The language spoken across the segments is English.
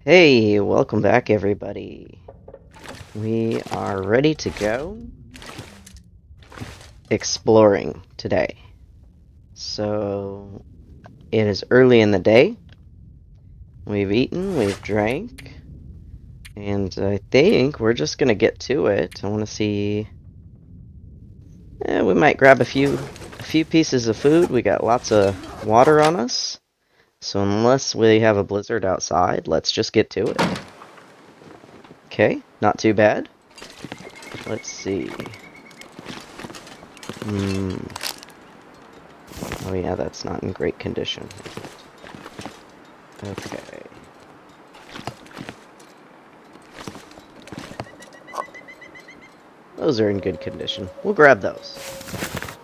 Hey, welcome back everybody. We are ready to go exploring today. So, it is early in the day. We've eaten, we've drank, and I think we're just gonna get to it. I want to see. We might grab a few pieces of food. We got lots of water on us. So unless we have a blizzard outside, let's just get to it. Okay, not too bad. Let's see. Oh yeah, that's not in great condition. Okay. Those are in good condition. We'll grab those.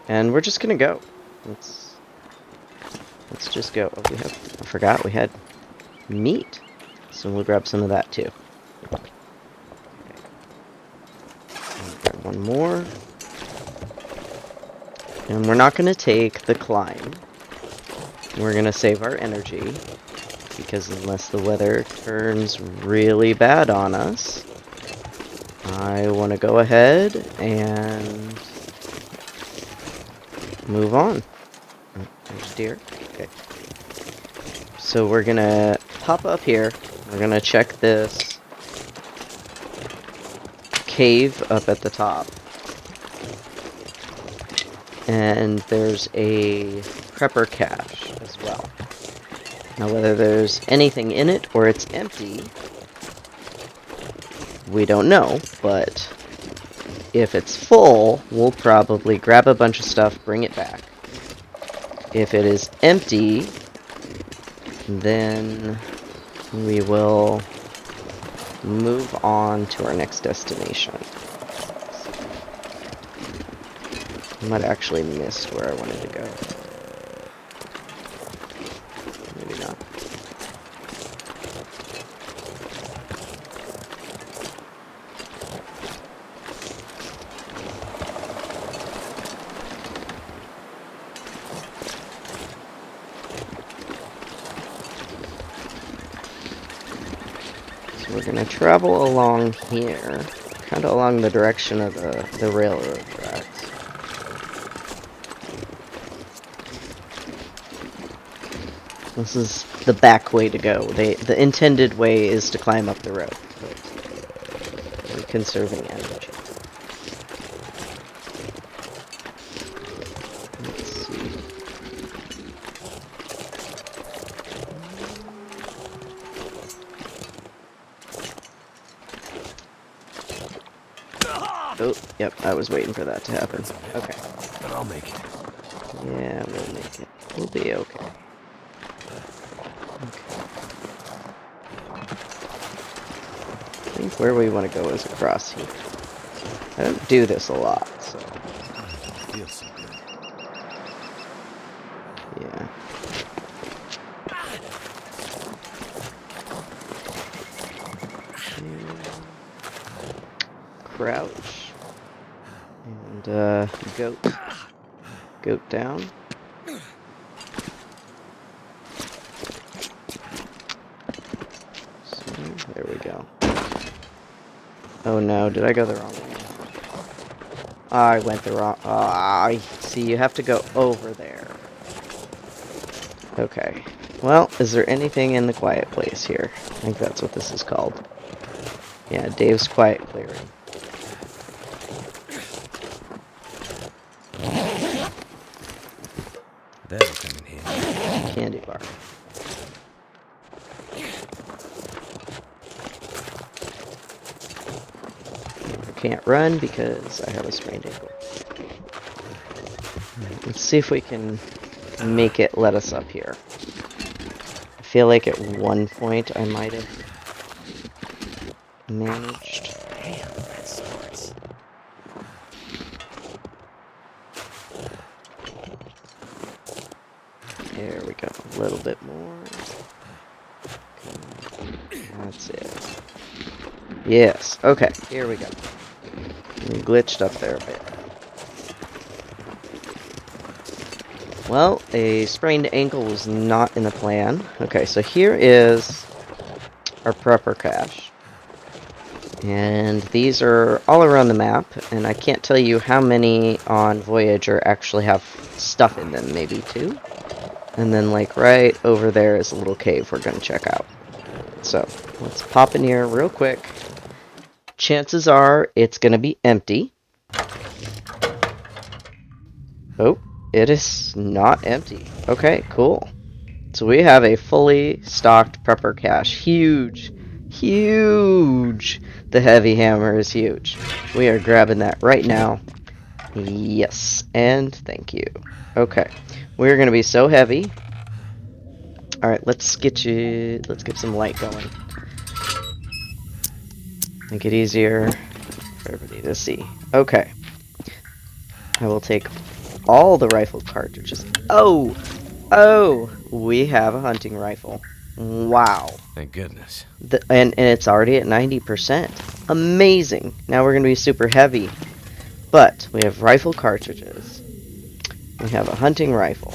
And we're just gonna go. Let's just go. Oh, I forgot we had meat. So we'll grab some of that too. Okay. Grab one more. And we're not gonna take the climb. We're gonna save our energy. Because unless the weather turns really bad on us, I want to go ahead and move on. There's deer. Okay. So we're gonna pop up here. We're gonna check this cave up at the top. And there's a prepper cache as well. Now whether there's anything in it or it's empty, we don't know, but if it's full, we'll probably grab a bunch of stuff, bring it back. If it is empty, then we will move on to our next destination. I might have actually missed where I wanted to go. Maybe not. So we're gonna travel along here, kind of along the direction of the railroad tracks. This is the back way to go. The intended way is to climb up the road, but we're conserving energy. Let's see. Oh, yep, I was waiting for that to happen. Okay. But I'll make it. Yeah, we'll make it. We'll be okay. I think where we want to go is across here. I don't do this a lot, so Feels so good. yeah. Crouch. And, goat down. So, there we go. Oh no, did I go the wrong way? I went the wrong... I see, you have to go over there. Okay. Well, is there anything in the quiet place here? I think that's what this is called. Yeah, Dave's Quiet Clearing. That'll come in handy. Candy bar. I can't run because I have a sprained ankle. Let's see if we can make it let us up here. I feel like at one point I might have managed. Damn, that starts. There we go. A little bit more. Okay. That's it. Yes. Okay. Here we go. We glitched up there a bit. Well, a sprained ankle was not in the plan. Okay, so here is our prepper cache. And these are all around the map, and I can't tell you how many on Voyager actually have stuff in them, maybe 2. And then, like, right over there is a little cave we're gonna check out. So, let's pop in here real quick. Chances are it's gonna be empty. Oh, it is not empty. Okay, cool. So we have a fully stocked prepper cache. Huge. Huge. The heavy hammer is huge. We are grabbing that right now. Yes, and thank you. Okay. We're going to be so heavy. Alright, let's get some light going. Make it easier for everybody to see. Okay. I will take all the rifle cartridges. Oh! Oh! We have a hunting rifle. Wow. Thank goodness. And it's already at 90%. Amazing. Now we're going to be super heavy. But we have rifle cartridges. We have a hunting rifle.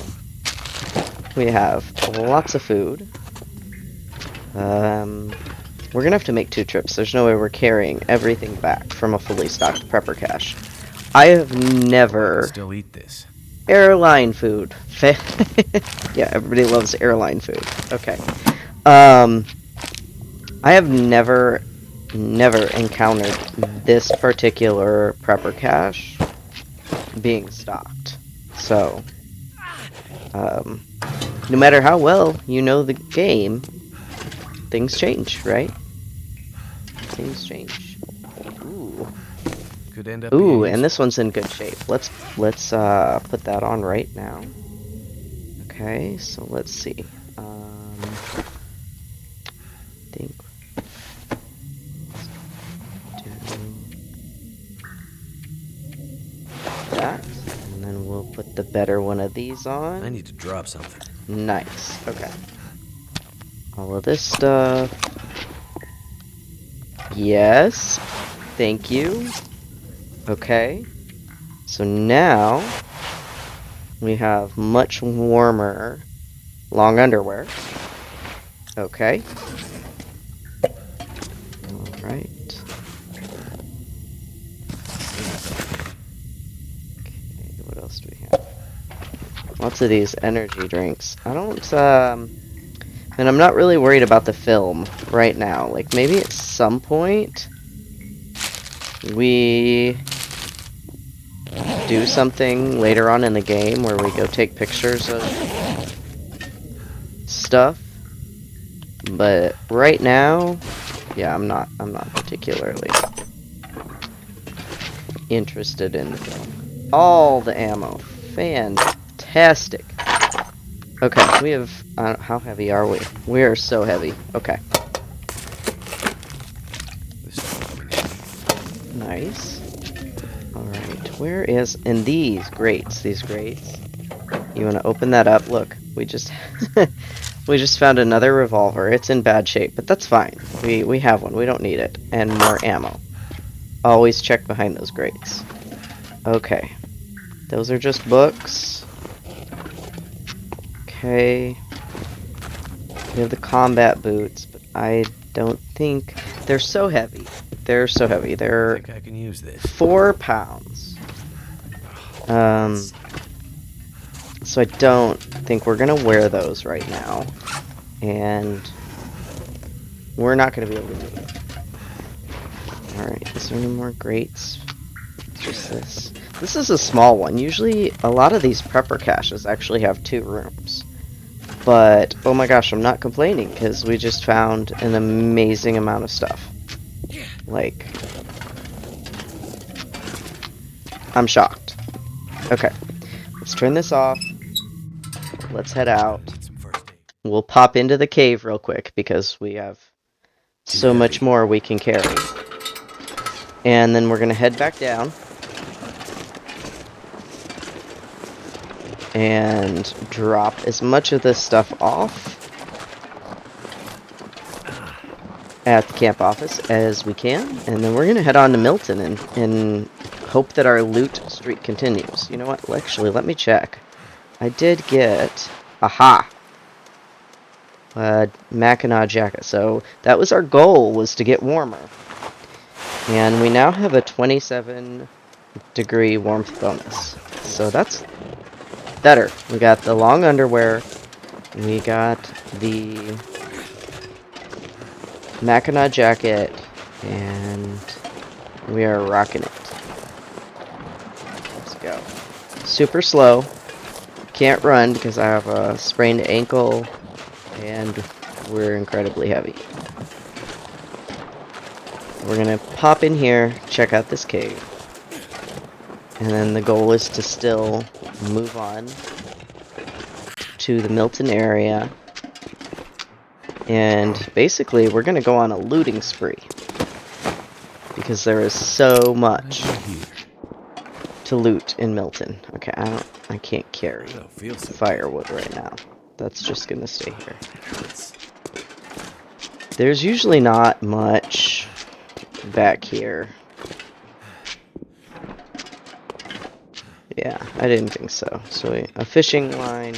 We have lots of food. We're going to have to make 2 trips. There's no way we're carrying everything back from a fully stocked prepper cache. I have never... Still eat this. Airline food. Yeah, everybody loves airline food. Okay. I have never encountered this particular prepper cache being stocked. So, no matter how well you know the game, things change, right? Things change. Ooh. Could end up Ooh, being and this one's in good shape. Let's put that on right now. Okay, so let's see. I think do that, and then we'll put the better one of these on. I need to drop something. Nice. Okay. All of this stuff. Yes. Thank you. Okay. So now we have much warmer long underwear. Okay. Alright. Okay, what else do we have? Lots of these energy drinks. I don't, and I'm not really worried about the film right now. Like, maybe at some point we do something later on in the game where we go take pictures of stuff. But right now, yeah, I'm not particularly interested in the film. All the ammo. Fantastic. Okay, we have, how heavy are we? We are so heavy. Okay. Nice. Alright, where is, in these grates, you want to open that up? Look, we just, we just found another revolver. It's in bad shape, but that's fine. We have one, we don't need it. And more ammo. Always check behind those grates. Okay. Those are just books. Okay. We have the combat boots, but I don't think... They're so heavy. They're so heavy. They're I think I can use this. 4 pounds. So I don't think we're gonna wear those right now. And we're not gonna be able to do it. Alright, is there any more grates? Just this. This is a small one. Usually, a lot of these prepper caches actually have 2 rooms. But, oh my gosh, I'm not complaining, because we just found an amazing amount of stuff. Like, I'm shocked. Okay, let's turn this off. Let's head out. We'll pop into the cave real quick, because we have so much more we can carry. And then we're going to head back down. And drop as much of this stuff off at the camp office as we can, and then we're gonna head on to Milton and hope that our loot streak continues. You know what? Actually, let me check. I did get... Aha! Mackinac jacket. So that was our goal, was to get warmer. And we now have a 27-degree warmth bonus. So that's better. We got the long underwear. We got the Mackinac jacket. And we are rocking it. Let's go. Super slow. Can't run because I have a sprained ankle. And we're incredibly heavy. We're gonna pop in here, check out this cave. And then the goal is to still move on to the Milton area. And basically, we're gonna go on a looting spree. Because there is so much to loot in Milton. Okay, I can't carry firewood right now. That's just gonna stay here. There's usually not much back here. Yeah, I didn't think so. So a fishing line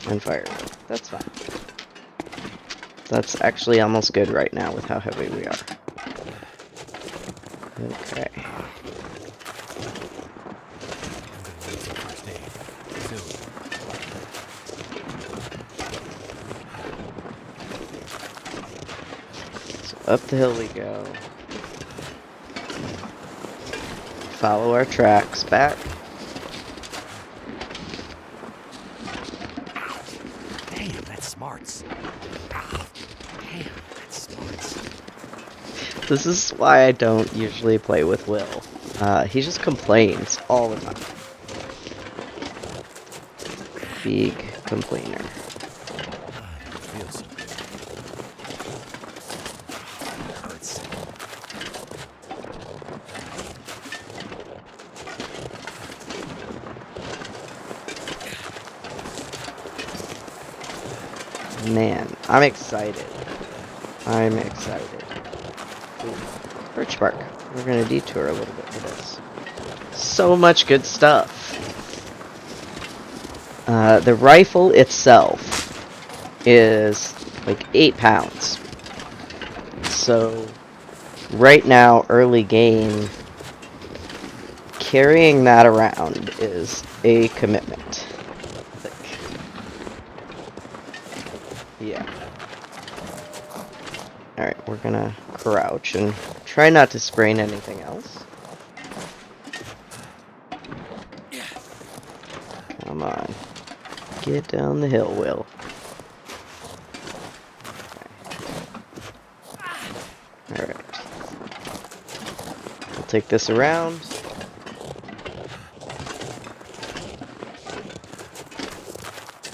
and firewood. That's fine. That's actually almost good right now with how heavy we are. Okay. So up the hill we go. Follow our tracks back. Damn, that's smarts. Damn, that's smarts. This is why I don't usually play with Will. He just complains all the time. Big complainer. Feels so good. Hurts. Man, I'm excited. I'm excited. Ooh, birch bark. We're gonna detour a little bit for this. So much good stuff. The rifle itself is like 8 pounds. So right now, early game, carrying that around is a commitment. Yeah. Alright, we're gonna crouch and try not to sprain anything else. Come on. Get down the hill, Will. Okay. Alright. We'll take this around.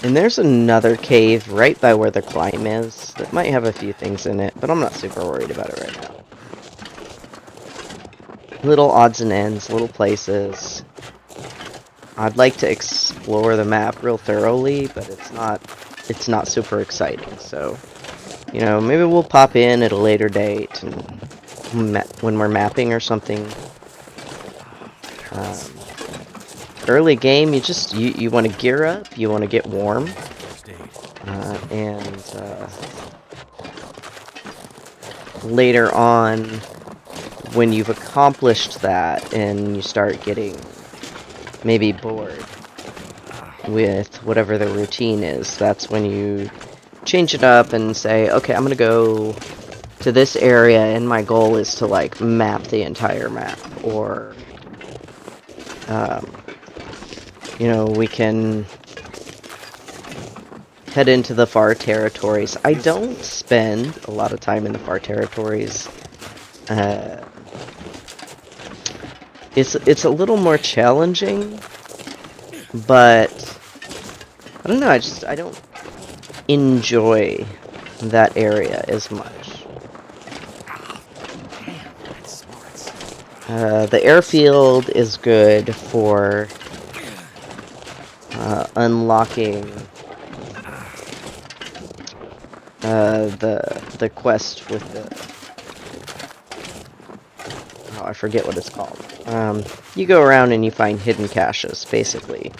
And there's another cave right by where the climb is that might have a few things in it, but I'm not super worried about it right now. Little odds and ends, little places. I'd like to explore the map real thoroughly, but it's not super exciting. So, you know, maybe we'll pop in at a later date and when we're mapping or something. Early game, you want to gear up, you want to get warm, and later on, when you've accomplished that and you start getting maybe bored with whatever the routine is, that's when you change it up and say, okay, I'm gonna go to this area and my goal is to like map the entire map, or you know, we can head into the far territories. I don't spend a lot of time in the far territories. It's a little more challenging, but I don't know, I don't enjoy that area as much. The airfield is good for unlocking the quest with the, oh, I forget what it's called. You go around and you find hidden caches, basically,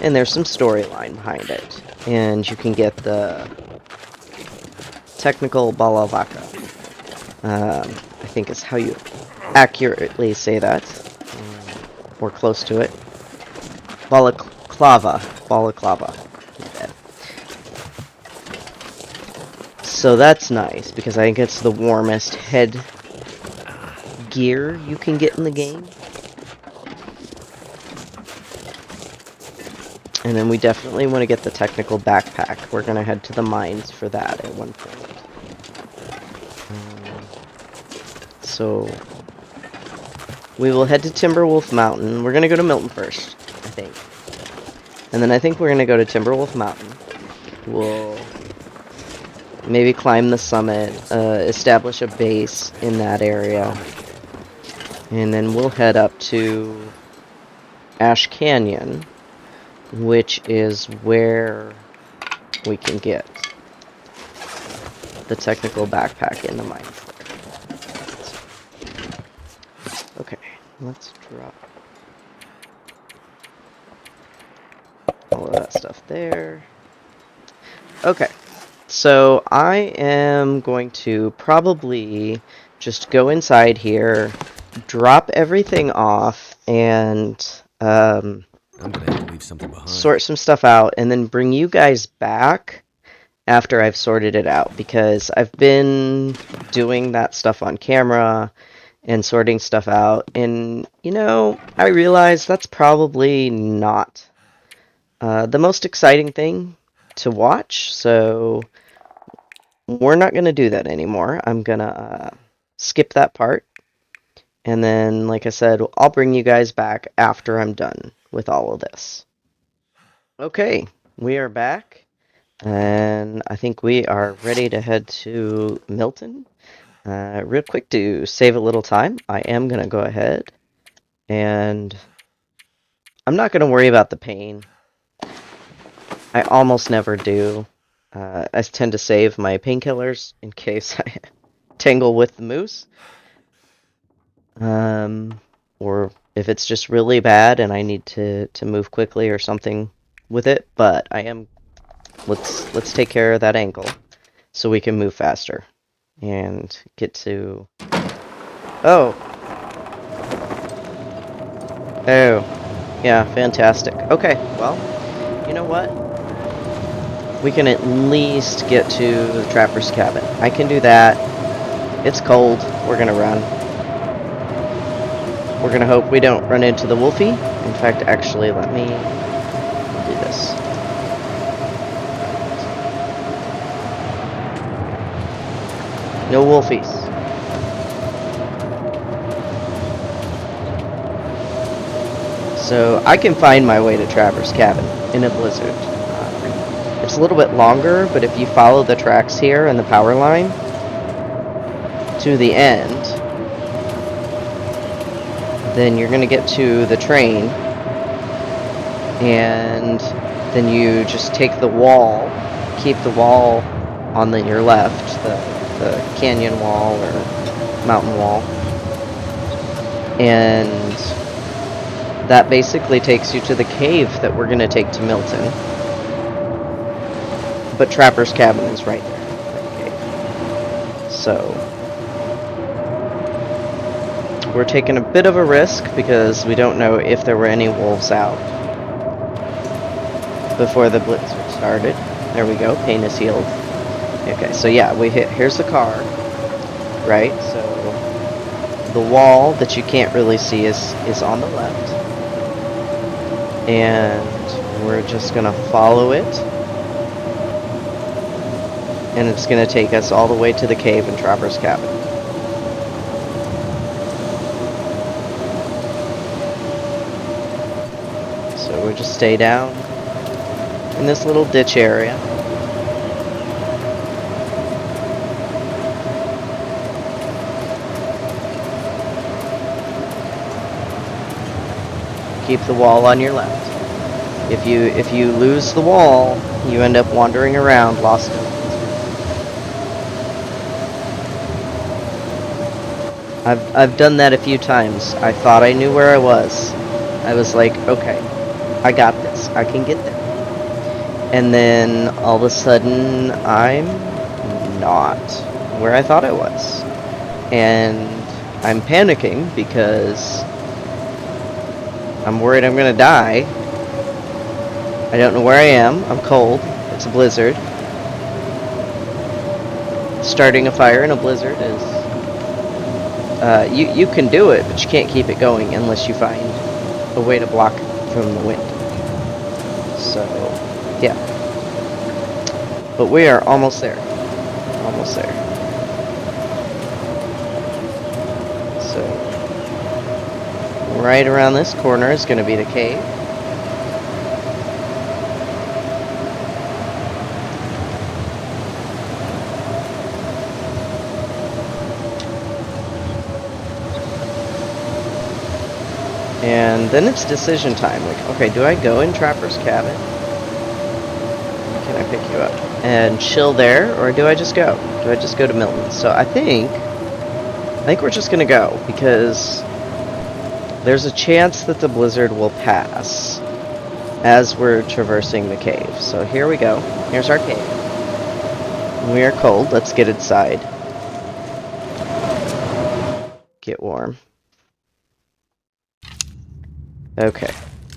and there's some storyline behind it, and you can get the technical balaclava. I think is how you accurately say that, or close to it. Balaclava. Balaclava. Yeah. So that's nice, because I think it's the warmest head gear you can get in the game. And then we definitely want to get the technical backpack. We're going to head to the mines for that at one point. So we will head to Timberwolf Mountain. We're going to go to Milton first, I think. And then I think we're going to go to Timberwolf Mountain. We'll maybe climb the summit, establish a base in that area. And then we'll head up to Ash Canyon, which is where we can get the technical backpack in the mines. Okay, let's drop all of that stuff there. Okay, so I am going to probably just go inside here, drop everything off, and I'm gonna have to leave something behind. sort some stuff out, and then bring you guys back after I've sorted it out, because I've been doing that stuff on camera and sorting stuff out, and, you know, I realize that's probably not the most exciting thing to watch, so we're not going to do that anymore. I'm going to skip that part, and then, like I said, I'll bring you guys back after I'm done with all of this. Okay, we are back, and I think we are ready to head to Milton. Real quick, to save a little time, I am going to go ahead and I'm not going to worry about the pain. I almost never do. I tend to save my painkillers in case I tangle with the moose. Or if it's just really bad and I need to move quickly or something with it, but I am let's take care of that ankle so we can move faster and get to Oh. Yeah, fantastic. Okay, well, you know what? We can at least get to the trapper's cabin. I can do that. It's cold. We're gonna run. We're gonna hope we don't run into the wolfie. In fact, actually, let me do this. No wolfies. So I can find my way to Trapper's cabin in a blizzard. It's a little bit longer, but if you follow the tracks here and the power line to the end, then you're going to get to the train, and then you just take the wall, keep the wall on your left, the canyon wall or mountain wall, and that basically takes you to the cave that we're going to take to Milton. But Trapper's cabin is right there. So we're taking a bit of a risk because we don't know if there were any wolves out before the blizzard started. There we go. Pain is healed. Okay, so yeah, here's the car, right? So the wall that you can't really see is on the left. And we're just gonna follow it. And it's gonna take us all the way to the cave in Trapper's cabin. So we just stay down in this little ditch area. Keep the wall on your left. If you lose the wall, you end up wandering around, lost in the blizzard. I've done that a few times. I thought I knew where I was. I was like, okay, I got this. I can get there. And then all of a sudden, I'm not where I thought I was. And I'm panicking because I'm worried I'm gonna die. I don't know where I am. I'm cold. It's a blizzard. Starting a fire in a blizzard is... you can do it, but you can't keep it going unless you find a way to block from the wind. So, yeah. But we are almost there. Almost there. So, right around this corner is going to be the cave. And then it's decision time. Like, okay, do I go in Trapper's cabin? Can I pick you up? And chill there, or do I just go? Do I just go to Milton? So I think we're just gonna go, because there's a chance that the blizzard will pass as we're traversing the cave. So here we go. Here's our cave. We are cold. Let's get inside. Get warm. Okay,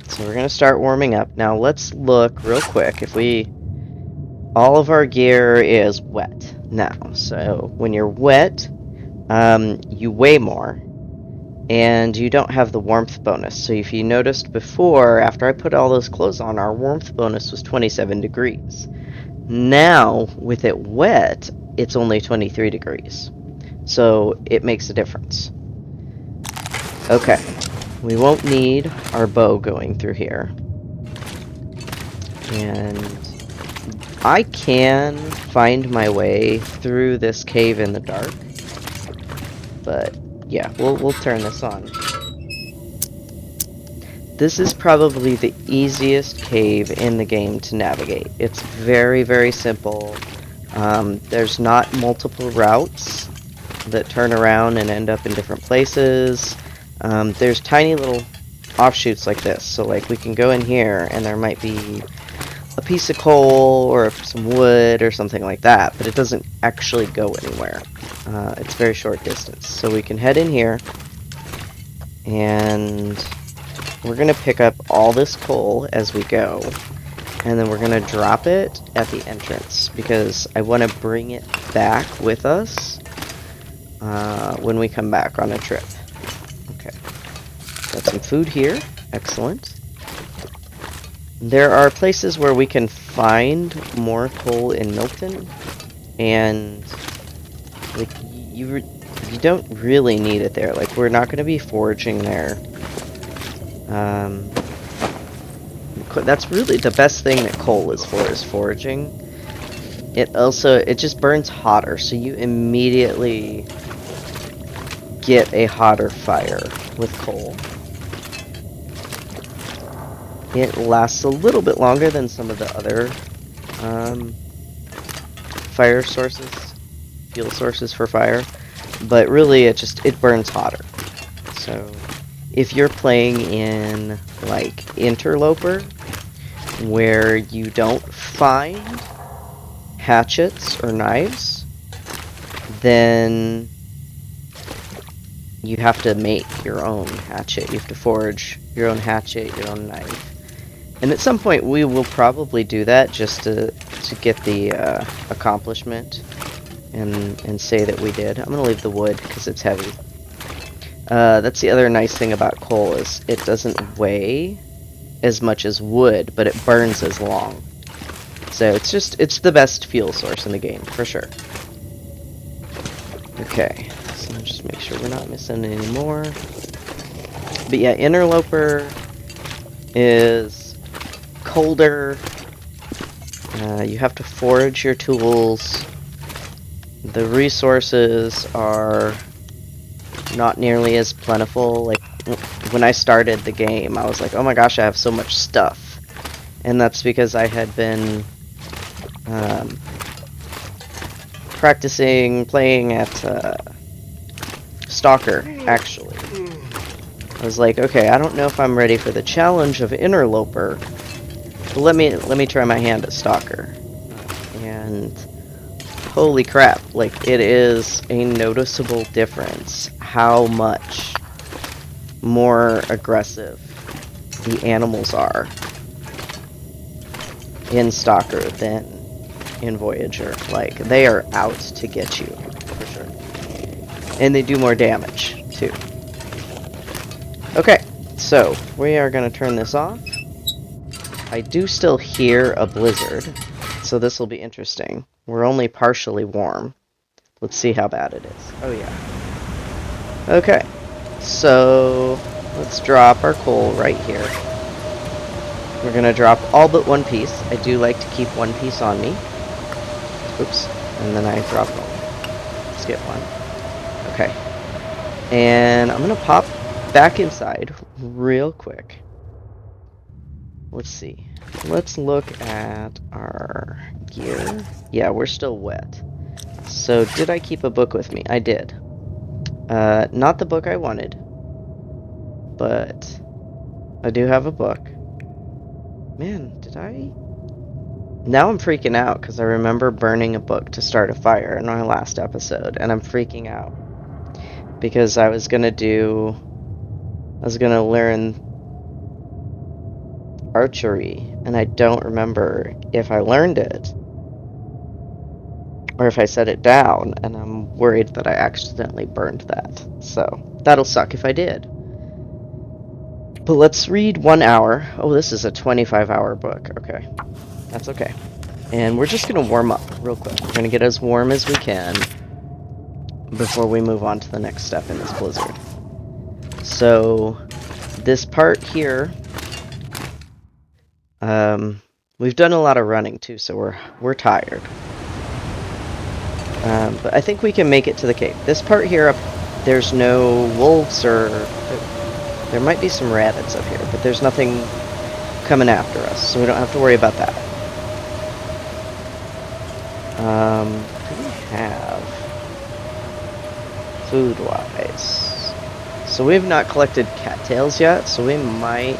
so we're gonna start warming up. Now let's look real quick if we... All of our gear is wet now. So when you're wet, you weigh more, and you don't have the warmth bonus. So if you noticed before, after I put all those clothes on, our warmth bonus was 27 degrees. Now, with it wet, it's only 23 degrees. So it makes a difference. Okay. We won't need our bow going through here. And I can find my way through this cave in the dark. But yeah, we'll turn this on. This is probably the easiest cave in the game to navigate. It's very, very simple. There's not multiple routes that turn around and end up in different places. There's tiny little offshoots like this, so like we can go in here and there might be a piece of coal or some wood or something like that, but it doesn't actually go anywhere. It's very short distance, so we can head in here and we're gonna pick up all this coal as we go, and then we're gonna drop it at the entrance because I want to bring it back with us when we come back on a trip. Okay, got some food here. Excellent. There are places where we can find more coal in Milton, and like you don't really need it there. Like, we're not going to be foraging there. That's really the best thing that coal is for, is foraging. It just burns hotter, so you immediately get a hotter fire with coal. It lasts a little bit longer than some of the other fire sources, fuel sources for fire, but really it burns hotter. So if you're playing in like Interloper, where you don't find hatchets or knives, then you have to make your own hatchet. You have to forage your own hatchet, your own knife. And at some point we will probably do that just to get the accomplishment and say that we did. I'm going to leave the wood because it's heavy. That's the other nice thing about coal, is it doesn't weigh as much as wood, but it burns as long. So it's the best fuel source in the game, for sure. Okay, so just make sure we're not missing any more. But yeah, Interloper is colder. You have to forage your tools. The resources are not nearly as plentiful. Like, when I started the game, I was like, oh my gosh, I have so much stuff. And that's because I had been practicing playing at Stalker, actually. I was like, okay, I don't know if I'm ready for the challenge of Interloper, but let me try my hand at Stalker. And holy crap, like, it is a noticeable difference how much more aggressive the animals are in Stalker than in Voyager. Like, they are out to get you, for sure. And they do more damage, too. Okay, so, we are going to turn this off. I do still hear a blizzard, so this will be interesting. We're only partially warm. Let's see how bad it is. Oh, yeah. Okay, so let's drop our coal right here. We're going to drop all but one piece. I do like to keep one piece on me. Oops, and then I drop one. Skip one. Okay. And I'm going to pop back inside real quick. Let's see. Let's look at our gear. Yeah, we're still wet. So, did I keep a book with me? I did. Not the book I wanted, but I do have a book. Man, did I? Now I'm freaking out because I remember burning a book to start a fire in our last episode, and I'm freaking out because I was gonna learn archery, and I don't remember if I learned it or if I set it down, and I'm worried that I accidentally burned that. So, that'll suck if I did. But let's read 1 hour. Oh, this is a 25-hour book. Okay. That's okay. And we're just going to warm up real quick. We're going to get as warm as we can before we move on to the next step in this blizzard. So, this part here, we've done a lot of running too, so we're tired. But I think we can make it to the cave. This part here, there's no wolves or... There might be some rabbits up here, but there's nothing coming after us, so we don't have to worry about that. Do we have food-wise? So we've not collected cattails yet, so we might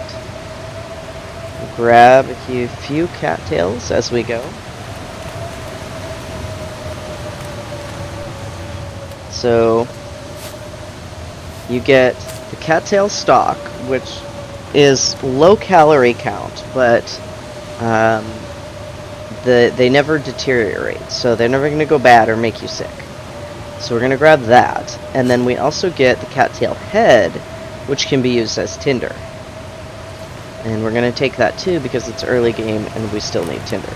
grab a few cattails as we go. So you get the cattail stock, which is low calorie count, but they never deteriorate, so they're never going to go bad or make you sick. So we're going to grab that, and then we also get the cattail head, which can be used as tinder. And we're going to take that too because it's early game and we still need tinder.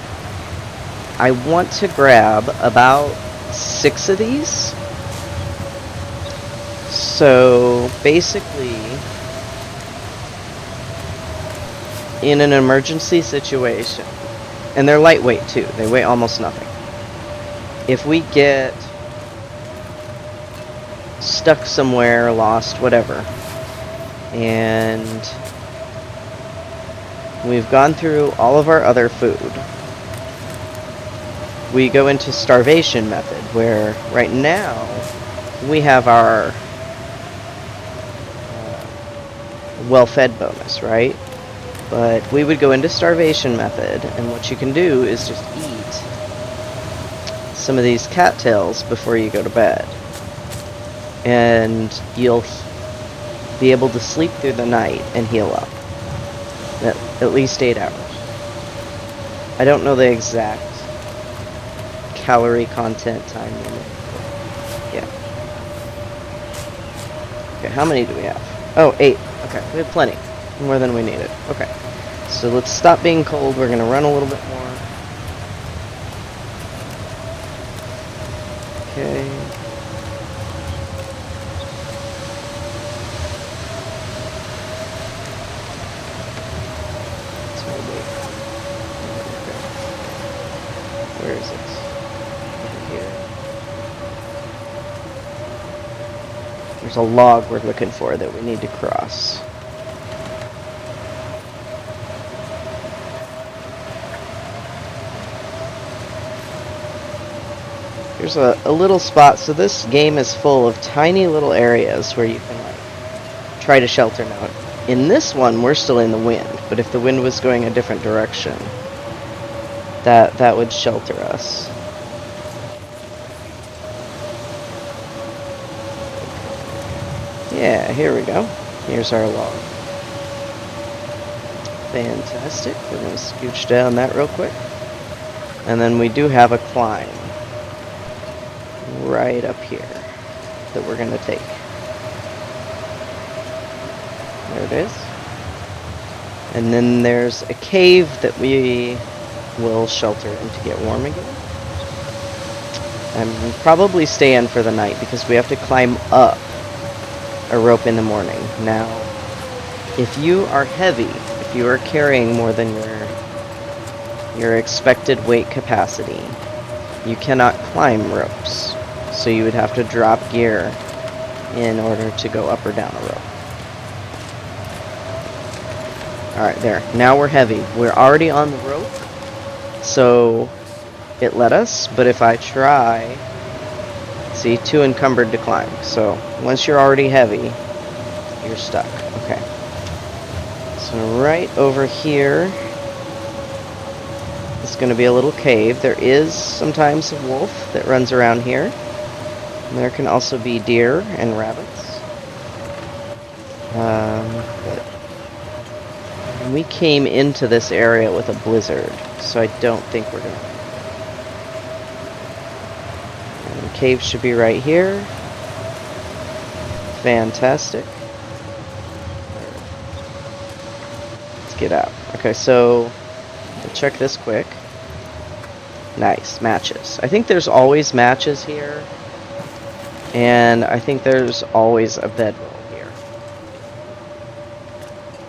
I want to grab about 6 of these. So basically, in an emergency situation, and they're lightweight too, they weigh almost nothing. If we get stuck somewhere, lost, whatever, and we've gone through all of our other food, we go into starvation method, where right now we have our well-fed bonus, right? But we would go into starvation method, and what you can do is just eat some of these cattails before you go to bed. And you'll be able to sleep through the night and heal up. At least 8 hours. I don't know the exact calorie content time limit. Yeah. Okay, how many do we have? Oh, 8. Okay, we have plenty. More than we needed. Okay. So let's stop being cold. We're going to run a little bit more. Okay. So wait. Okay. Where is it? Over here. There's a log we're looking for that we need to cross. There's a little spot, so this game is full of tiny little areas where you can like try to shelter now. In this one, we're still in the wind, but if the wind was going a different direction, that would shelter us. Yeah, here we go. Here's our log. Fantastic. We're going to scooch down that real quick. And then we do have a climb right up here that we're going to take. There it is. And then there's a cave that we will shelter in to get warm again. And probably stay in for the night because we have to climb up a rope in the morning. Now, if you are heavy, if you are carrying more than your expected weight capacity, you cannot climb ropes. So you would have to drop gear in order to go up or down a rope. Alright, there. Now we're heavy. We're already on the rope, so it let us, but if I try, see, too encumbered to climb. So once you're already heavy, you're stuck. Okay. So right over here is going to be a little cave. There is sometimes a wolf that runs around here. And there can also be deer and rabbits. But we came into this area with a blizzard, so I don't think we're going to. And the cave should be right here. Fantastic. Let's get out. Okay, so we'll check this quick. Nice, matches. I think there's always matches here. And I think there's always a bedroll here.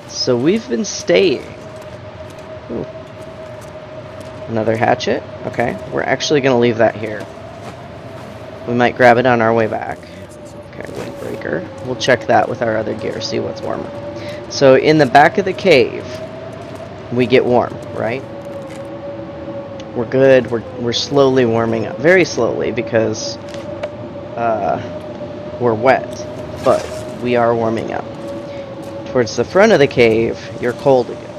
So we've been staying. Ooh. Another hatchet. Okay, we're actually going to leave that here. We might grab it on our way back. Okay, windbreaker. We'll check that with our other gear, see what's warmer. So in the back of the cave, we get warm, right? We're good. We're slowly warming up. Very slowly because we're wet. But we are warming up. Towards the front of the cave, you're cold again.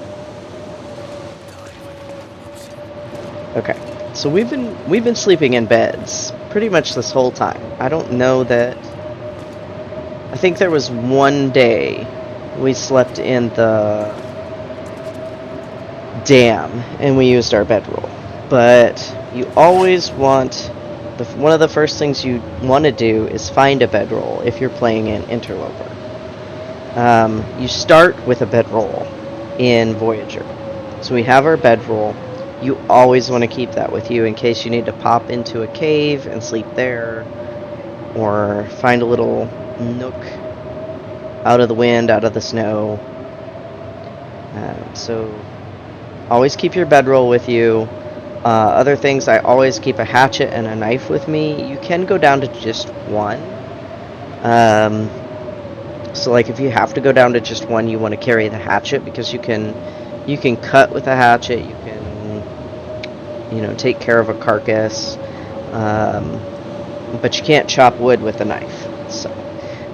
Okay, so we've been sleeping in beds pretty much this whole time. I don't know that. I think there was one day we slept in the dam and we used our bedroll. But you always want one of the first things you want to do is find a bedroll if you're playing an interloper. You start with a bedroll in Voyager. So we have our bedroll. You always want to keep that with you in case you need to pop into a cave and sleep there, or find a little nook out of the wind, out of the snow. So always keep your bedroll with you. Other things, I always keep a hatchet and a knife with me. You can go down to just one. So like if you have to go down to just one, you want to carry the hatchet because you can cut with a hatchet. You can take care of a carcass, but you can't chop wood with a knife. So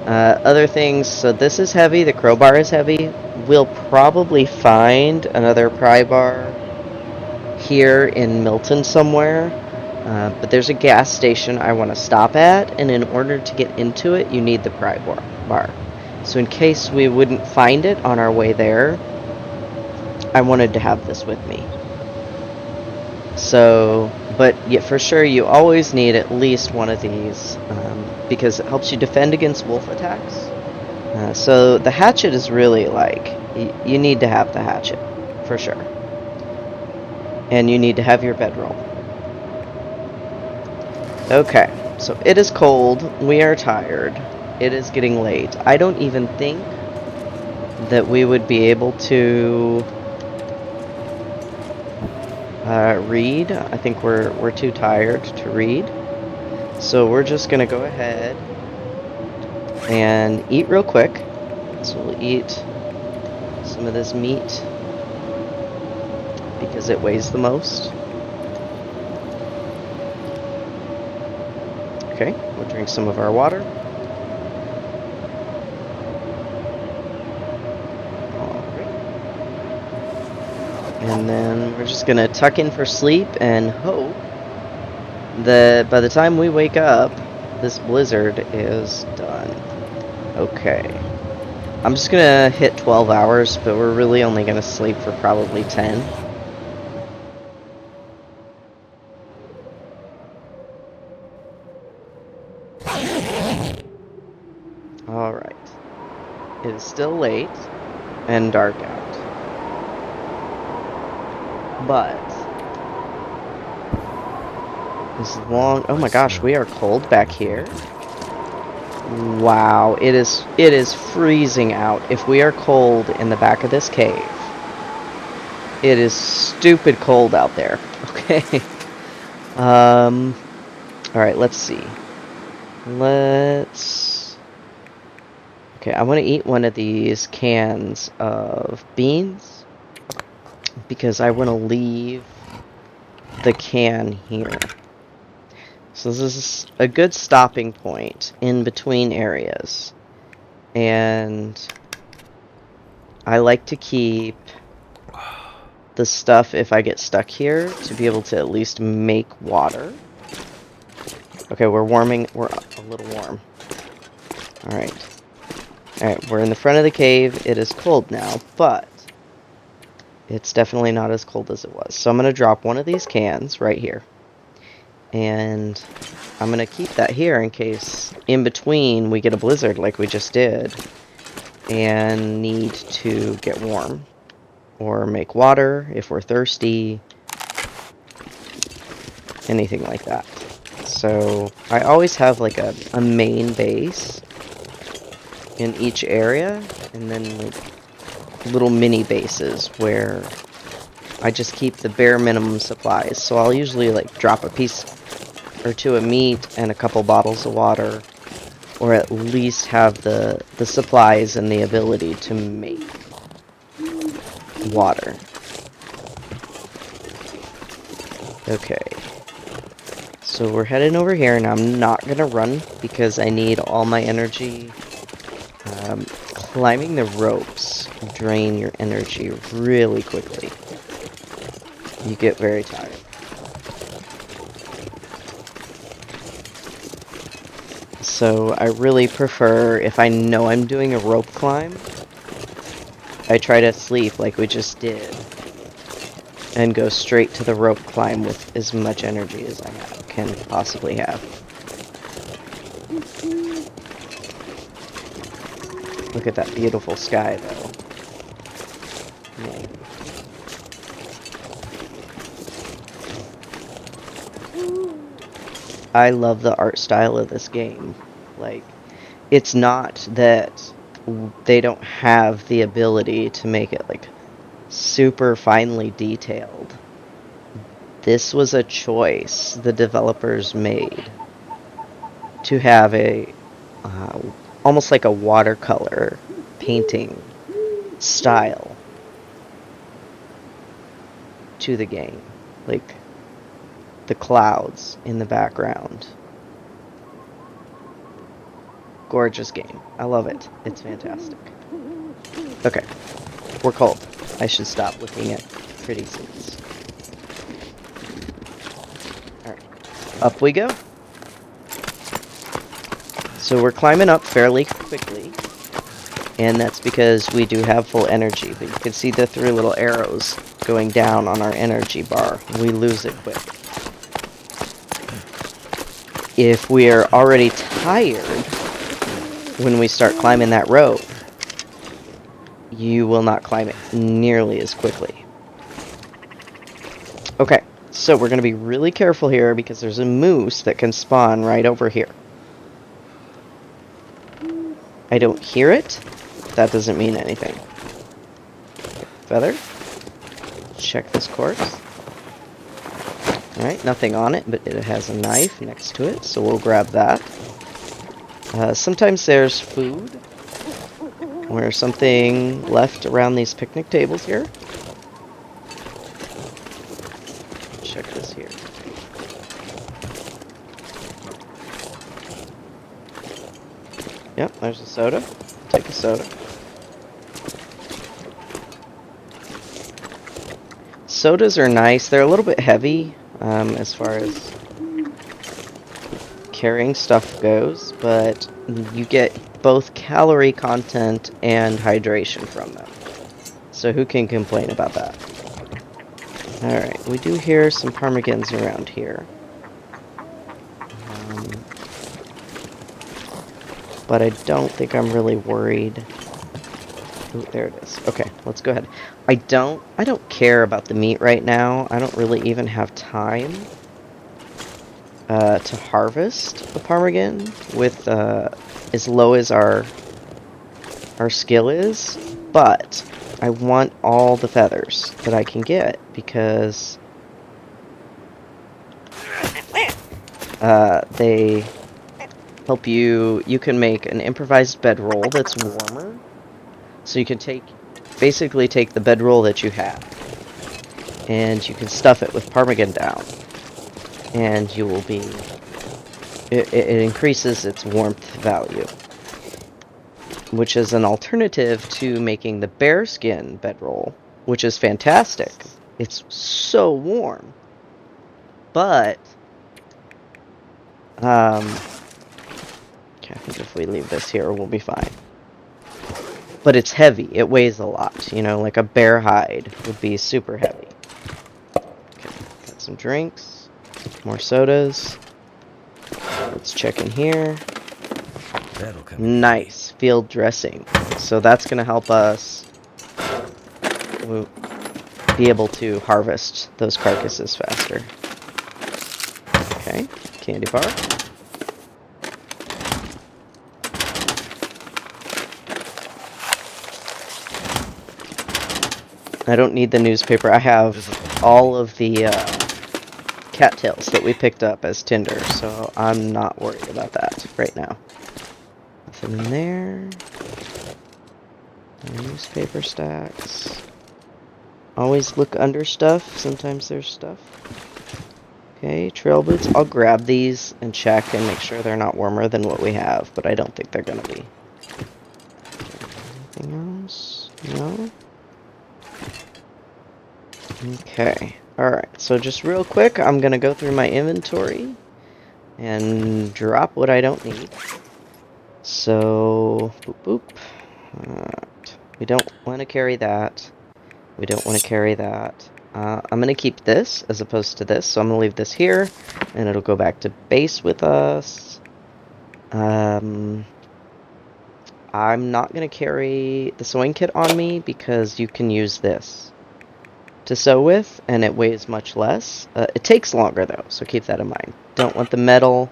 other things. So this is heavy. The crowbar is heavy. We'll probably find another pry bar here in Milton somewhere. But there's a gas station I want to stop at, and in order to get into it, you need the pry bar. So in case we wouldn't find it on our way there, I wanted to have this with me. So, but yeah, for sure, you always need at least one of these because it helps you defend against wolf attacks. So the hatchet is really like, you need to have the hatchet, for sure. And you need to have your bedroll. Okay, so it is cold, we are tired, it is getting late. I don't even think that we would be able to read. I think we're too tired to read. So we're just gonna go ahead and eat real quick. So we'll eat some of this meat because it weighs the most. Okay, we'll drink some of our water. And then we're just gonna tuck in for sleep and hope that by the time we wake up, this blizzard is done. Okay. I'm just gonna hit 12 hours, but we're really only gonna sleep for probably 10. Alright. It is still late and dark out. But as long... Oh my gosh, we are cold back here. Wow, it is freezing out. If we are cold in the back of this cave, it is stupid cold out there. Okay. Alright, let's see. Okay, I want to eat one of these cans of beans because I want to leave the can here. So this is a good stopping point in between areas. And I like to keep the stuff, if I get stuck here, to be able to at least make water. Okay, we're warming. We're a little warm. Alright. Alright, we're in the front of the cave. It is cold now, but it's definitely not as cold as it was. So I'm going to drop one of these cans right here. And I'm going to keep that here in case in between we get a blizzard like we just did and need to get warm. Or make water if we're thirsty. Anything like that. So I always have like a main base in each area, and then like little mini bases where I just keep the bare minimum supplies. So I'll usually like drop a piece or two of meat and a couple bottles of water, or at least have the supplies and the ability to make water. Okay. So we're heading over here, and I'm not gonna run because I need all my energy. Climbing the ropes drain your energy really quickly. You get very tired. So I really prefer, if I know I'm doing a rope climb, I try to sleep like we just did and go straight to the rope climb with as much energy as I can possibly have. Look at that beautiful sky, though. Yeah. I love the art style of this game. Like, it's not that they don't have the ability to make it, like, super finely detailed. This was a choice the developers made to have a almost like a watercolor painting style to the game. Like the clouds in the background. Gorgeous game. I love it. It's fantastic. Okay. We're cold. I should stop looking at pretty scenes. Alright. Up we go. So we're climbing up fairly quickly. And that's because we do have full energy. But you can see the three little arrows going down on our energy bar. We lose it quick. If we are already tired when we start climbing that rope, you will not climb it nearly as quickly. Okay, so we're going to be really careful here because there's a moose that can spawn right over here. I don't hear it. That doesn't mean anything. Feather. Check this corpse. Alright, nothing on it, but it has a knife next to it, so we'll grab that. Sometimes there's food or something left around these picnic tables here. Check this here. Yep, there's a soda. Take a soda. Sodas are nice. They're a little bit heavy as far as carrying stuff goes, but you get both calorie content and hydration from them. So who can complain about that? Alright, we do hear some ptarmigans around here. But I don't think I'm really worried. Ooh, there it is. Okay, let's go ahead. I don't care about the meat right now. I don't really even have time to harvest the ptarmigan with as low as our skill is, but I want all the feathers that I can get because they help you. You can make an improvised bedroll that's warmer, so you can basically take the bedroll that you have, and you can stuff it with ptarmigan down, and you will be. It increases its warmth value, which is an alternative to making the bearskin bedroll, which is fantastic. It's so warm, but okay, I think if we leave this here, we'll be fine. But it's heavy. It weighs a lot. You know, like a bear hide would be super heavy. Okay, got some drinks, more sodas. Let's check in here. That'll come. Nice field dressing. So that's going to help us be able to harvest those carcasses faster. Okay, candy bar. I don't need the newspaper. I have all of the cattails that we picked up as tinder, so I'm not worried about that right now. Nothing in there. No newspaper stacks. Always look under stuff. Sometimes there's stuff. Okay, trail boots. I'll grab these and check and make sure they're not warmer than what we have, but I don't think they're gonna be. Anything else? No? Okay. Alright, so just real quick, I'm gonna go through my inventory and drop what I don't need. So, boop boop. Alright. We don't want to carry that. We don't want to carry that. I'm going to keep this as opposed to this, so I'm going to leave this here, and it'll go back to base with us. I'm not going to carry the sewing kit on me because you can use this to sew with, and it weighs much less. It takes longer, though, so keep that in mind. Don't want the metal.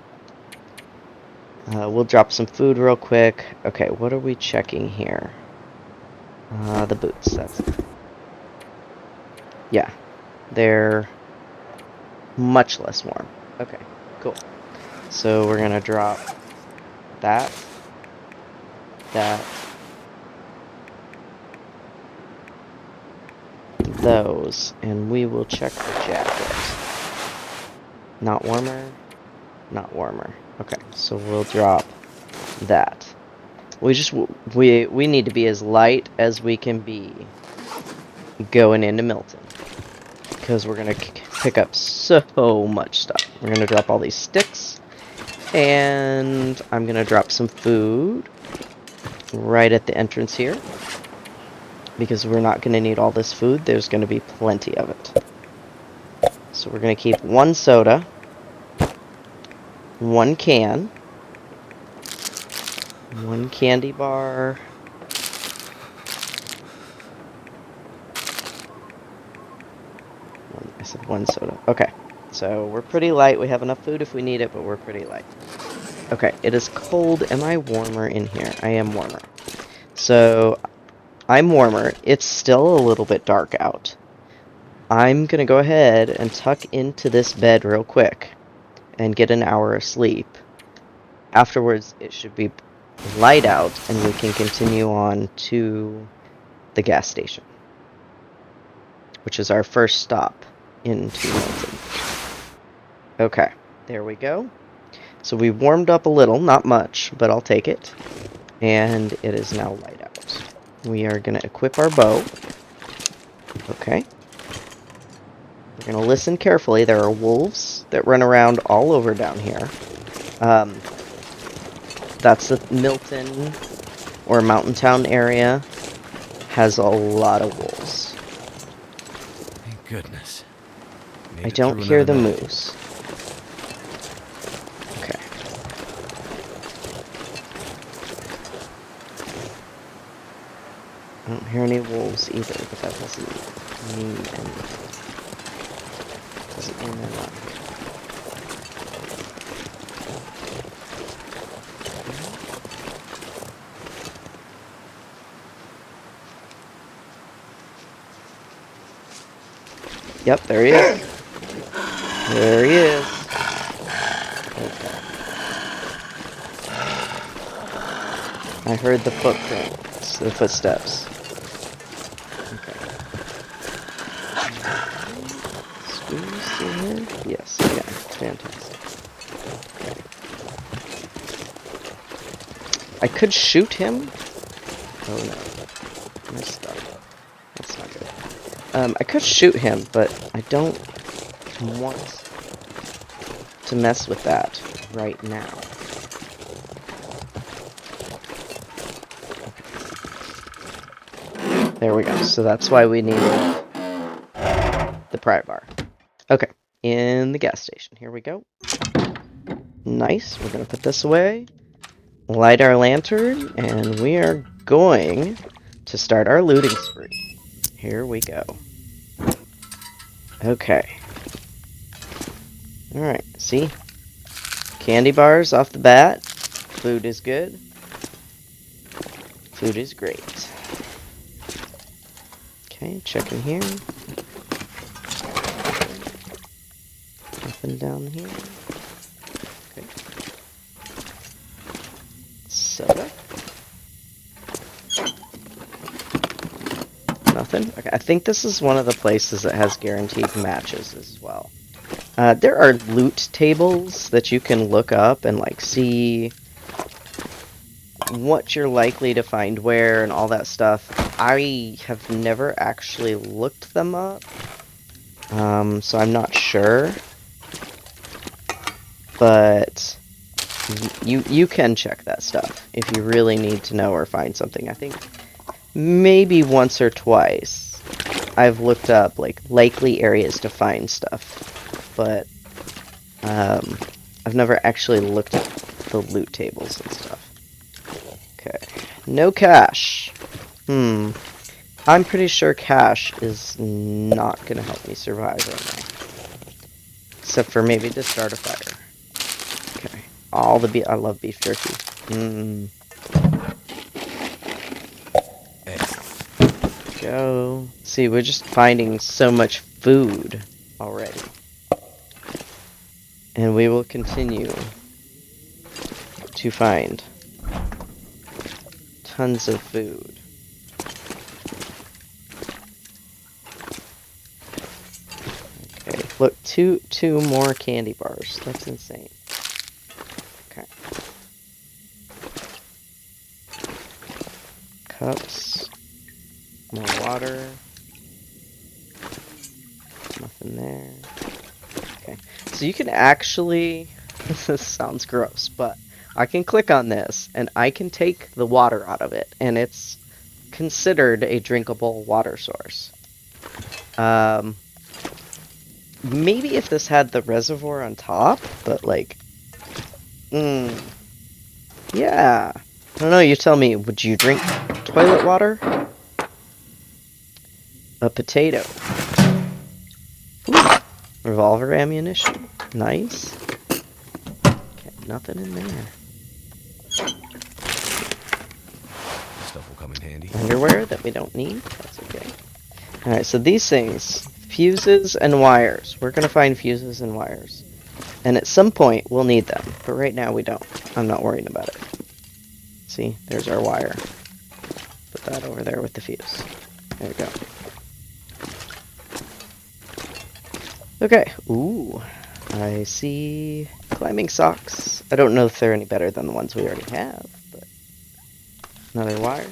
We'll drop some food real quick. Okay, what are we checking here? The boots. That's it. Yeah, they're much less warm. Okay, cool. So we're gonna drop that, those, and we will check the jacket. Not warmer, not warmer. Okay, so we'll drop that. We need to be as light as we can be going into Milton, because we're gonna pick up so much stuff. We're gonna drop all these sticks, and I'm gonna drop some food right at the entrance here, because we're not gonna need all this food. There's gonna be plenty of it. So we're gonna keep one soda, one can, one candy bar, I said one soda. Okay, so we're pretty light. We have enough food if we need it, but we're pretty light. Okay, it is cold. Am I warmer in here? I am warmer. So, I'm warmer. It's still a little bit dark out. I'm gonna go ahead and tuck into this bed real quick and get an hour of sleep. Afterwards, it should be light out, and we can continue on to the gas station, which is our first stop into Milton. Okay, there we go. So we warmed up a little, not much, but I'll take it. And it is now light out. We are going to equip our bow. Okay. We're going to listen carefully. There are wolves that run around all over down here. That's the Milton or Mountain Town area. Has a lot of wolves. Thank goodness. Made I it don't through hear the another night. moose. Okay. I don't hear any wolves either, but that doesn't mean anything. Doesn't mean they're not here. Yep, there he is. There he is. Okay. I heard the footprints, the footsteps. Okay. Squeeze still here? Yes, yeah, fantastic. Okay. I could shoot him. Oh no. My stuff. That's not good. I could shoot him, but I don't want to mess with that right now. There we go. So that's why we need the pry bar. Okay, in the gas station. Here we go. Nice. We're going to put this away. Light our lantern, and we are going to start our looting spree. Here we go. Okay. Alright, see? Candy bars off the bat. Food is good. Food is great. Okay, checking here. Nothing down here. Okay. Soda. Nothing. Okay, I think this is one of the places that has guaranteed matches as well. There are loot tables that you can look up and like see what you're likely to find where and all that stuff. I have never actually looked them up, so I'm not sure. But you can check that stuff if you really need to know or find something. I think maybe once or twice I've looked up like likely areas to find stuff, but I've never actually looked at the loot tables and stuff. Okay, no cash. I'm pretty sure cash is not gonna help me survive right now, except for maybe to start a fire. Okay, all the beef. I love beef jerky. Go. See, we're just finding so much food already. And we will continue to find tons of food. Okay, look, two more candy bars. That's insane. Okay. Cups. More water. Nothing there. Okay. So you can actually... This sounds gross, but I can click on this, and I can take the water out of it, and it's considered a drinkable water source. Maybe if this had the reservoir on top, but like... yeah. I don't know, you tell me, would you drink toilet water? A potato. Ooh. Revolver ammunition. Nice. Okay, nothing in there. Stuff will come in handy. Underwear that we don't need. That's okay. Alright, so these things. Fuses and wires. We're going to find fuses and wires. And at some point, we'll need them. But right now, we don't. I'm not worrying about it. See? There's our wire. Put that over there with the fuse. There we go. Okay. Ooh. I see climbing socks. I don't know if they're any better than the ones we already have, but... Another wire.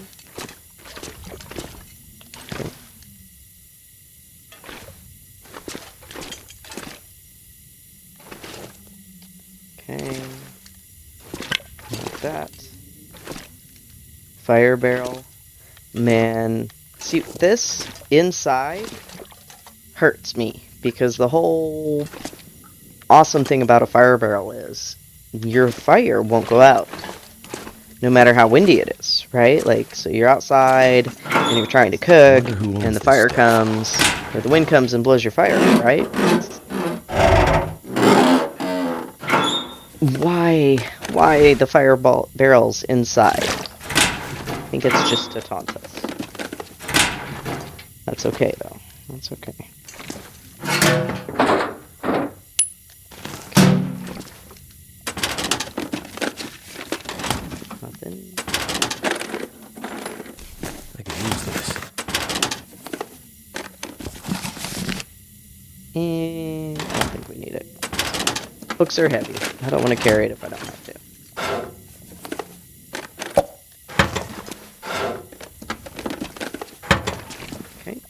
Okay. Fire barrel. Man, see, this inside hurts me because the whole awesome thing about a fire barrel is your fire won't go out no matter how windy it is, right? Like, so you're outside and you're trying to cook and the fire comes, or the wind comes and blows your fire out, right? Why the fireball barrels inside? I think it's just to taunt us. That's okay, though. That's okay. Nothing. I could use this. And I don't think we need it. Books are heavy. I don't want to carry it if I don't have to. Okay.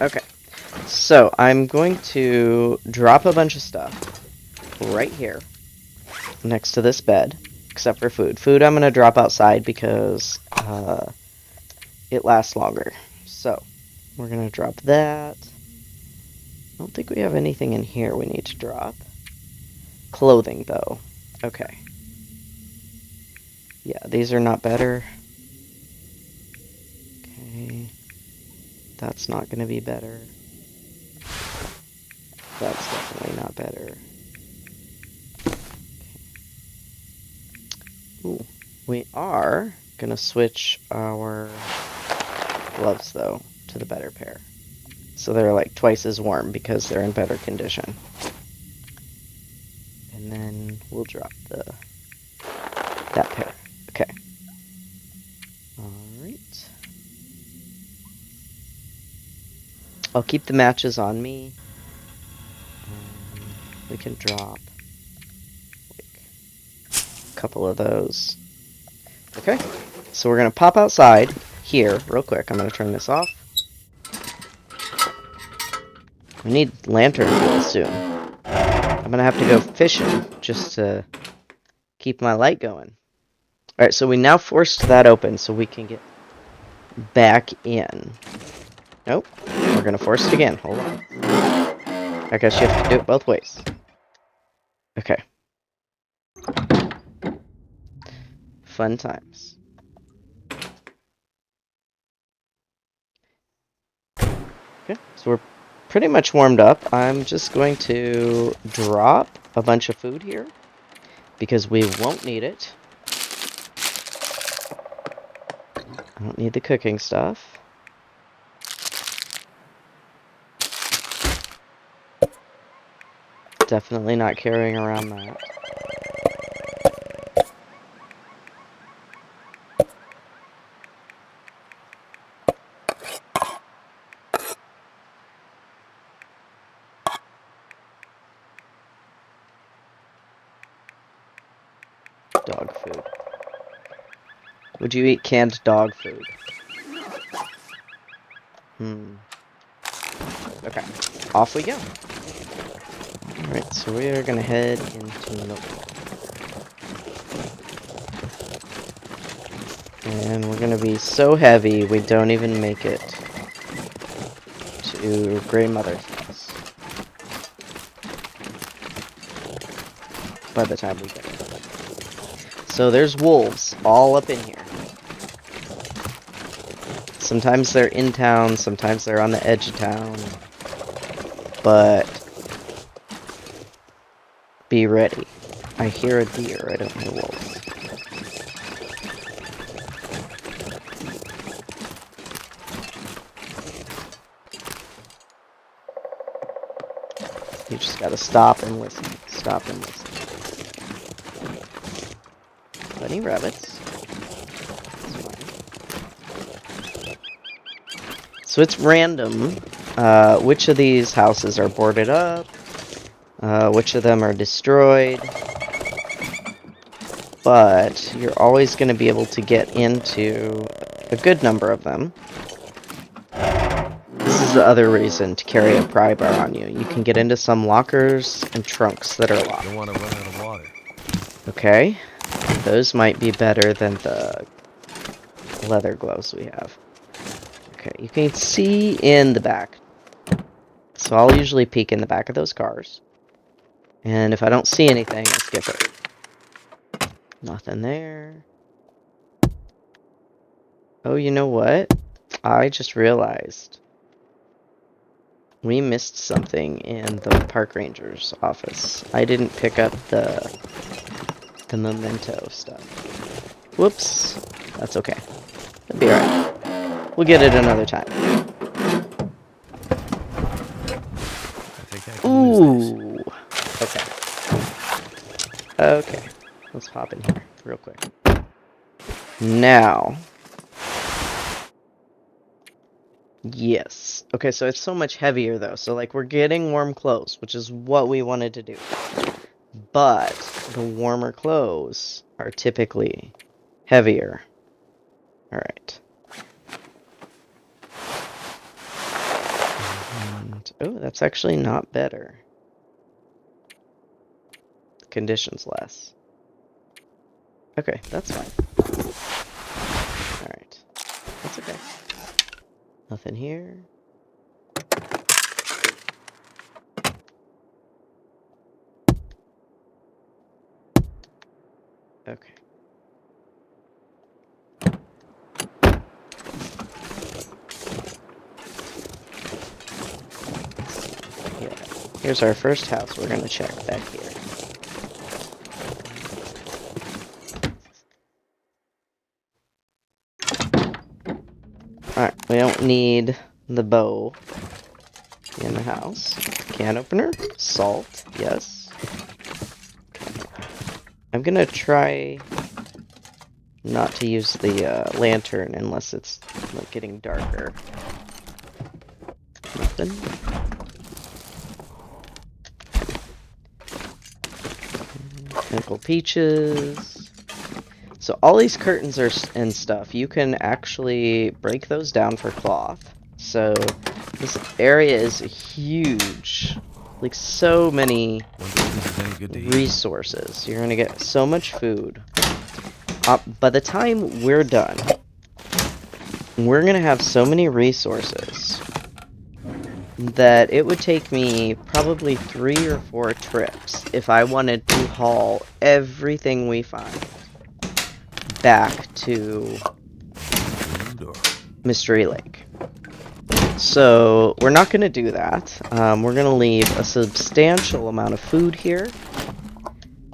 Okay. So I'm going to drop a bunch of stuff right here next to this bed, except for food. Food I'm going to drop outside because it lasts longer. So we're going to drop that. I don't think we have anything in here we need to drop. Clothing, though. Okay. Yeah, these are not better. Okay. That's not going to be better. That's definitely not better. Okay. Ooh. We are going to switch our gloves, though, to the better pair. So they're like twice as warm because they're in better condition. And then we'll drop that pair. Okay. Alright. I'll keep the matches on me. We can drop like a couple of those. Okay. So we're going to pop outside here real quick. I'm going to turn this off. We need lantern fuel soon. I'm going to have to go fishing just to keep my light going. Alright, so we now forced that open so we can get back in. Nope. We're going to force it again. Hold on. I guess you have to do it both ways. Okay. Fun times. Okay, so we're pretty much warmed up. I'm just going to drop a bunch of food here because we won't need it. I don't need the cooking stuff. Definitely not carrying around that. Dog food. Would you eat canned dog food? Okay. Off we go. Alright, so we are going to head into Milton. And we're going to be so heavy we don't even make it to Grandmother's house by the time we get there. So there's wolves all up in here. Sometimes they're in town, sometimes they're on the edge of town. But be ready. I hear a deer, I don't hear wolves. You just gotta stop and listen. Stop and listen. Bunny rabbits. So it's random which of these houses are boarded up, which of them are destroyed, but you're always going to be able to get into a good number of them. This is the other reason to carry a pry bar on you. You can get into some lockers and trunks that are locked. Don't want to run out of water. Okay. Those might be better than the leather gloves we have. Okay, you can see in the back. So I'll usually peek in the back of those cars. And if I don't see anything, I'll skip it. Nothing there. Oh, you know what? I just realized we missed something in the park ranger's office. I didn't pick up the memento stuff. Whoops. That's okay. It'll be alright. We'll get it another time. I think I can use Ooh. Okay. Okay. Let's hop in here real quick. Now. Yes. Okay, so it's so much heavier though. So like we're getting warm clothes, which is what we wanted to do. But the warmer clothes are typically heavier. All right. And, oh, that's actually not better. The condition's less. Okay, that's fine. All right. That's okay. Nothing here. Okay. Yeah. Here's our first house. We're gonna check back here. Alright, we don't need the bow in the house. Can opener. Salt. Yes. I'm gonna try not to use the lantern unless it's like getting darker. Nothing. Pickle peaches. So all these curtains are and stuff, you can actually break those down for cloth. So this area is huge. Like so many resources. You're gonna get so much food. By the time we're done, we're gonna have so many resources that it would take me probably 3 or 4 trips if I wanted to haul everything we find back to Mystery Lake. So we're not going to do that. We're going to leave a substantial amount of food here.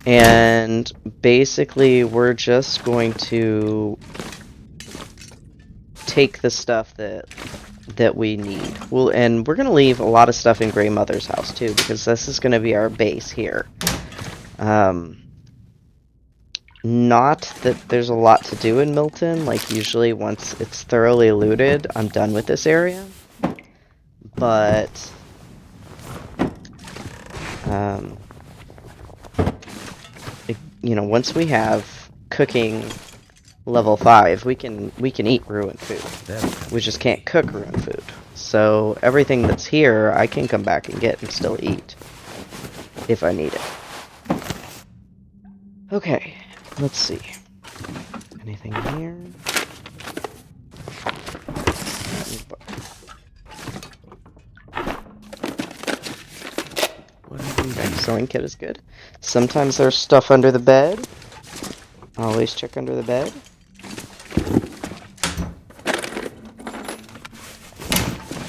And basically we're just going to take the stuff that we need. And we're going to leave a lot of stuff in Grey Mother's house too, because this is going to be our base here. Not that there's a lot to do in Milton. Like, usually once it's thoroughly looted, I'm done with this area. But you know, once we have cooking level 5, we can eat ruined food. We just can't cook ruined food. So everything that's here, I can come back and get and still eat if I need it. Okay, let's see. Anything here? Okay, sewing kit is good. Sometimes there's stuff under the bed. Always check under the bed.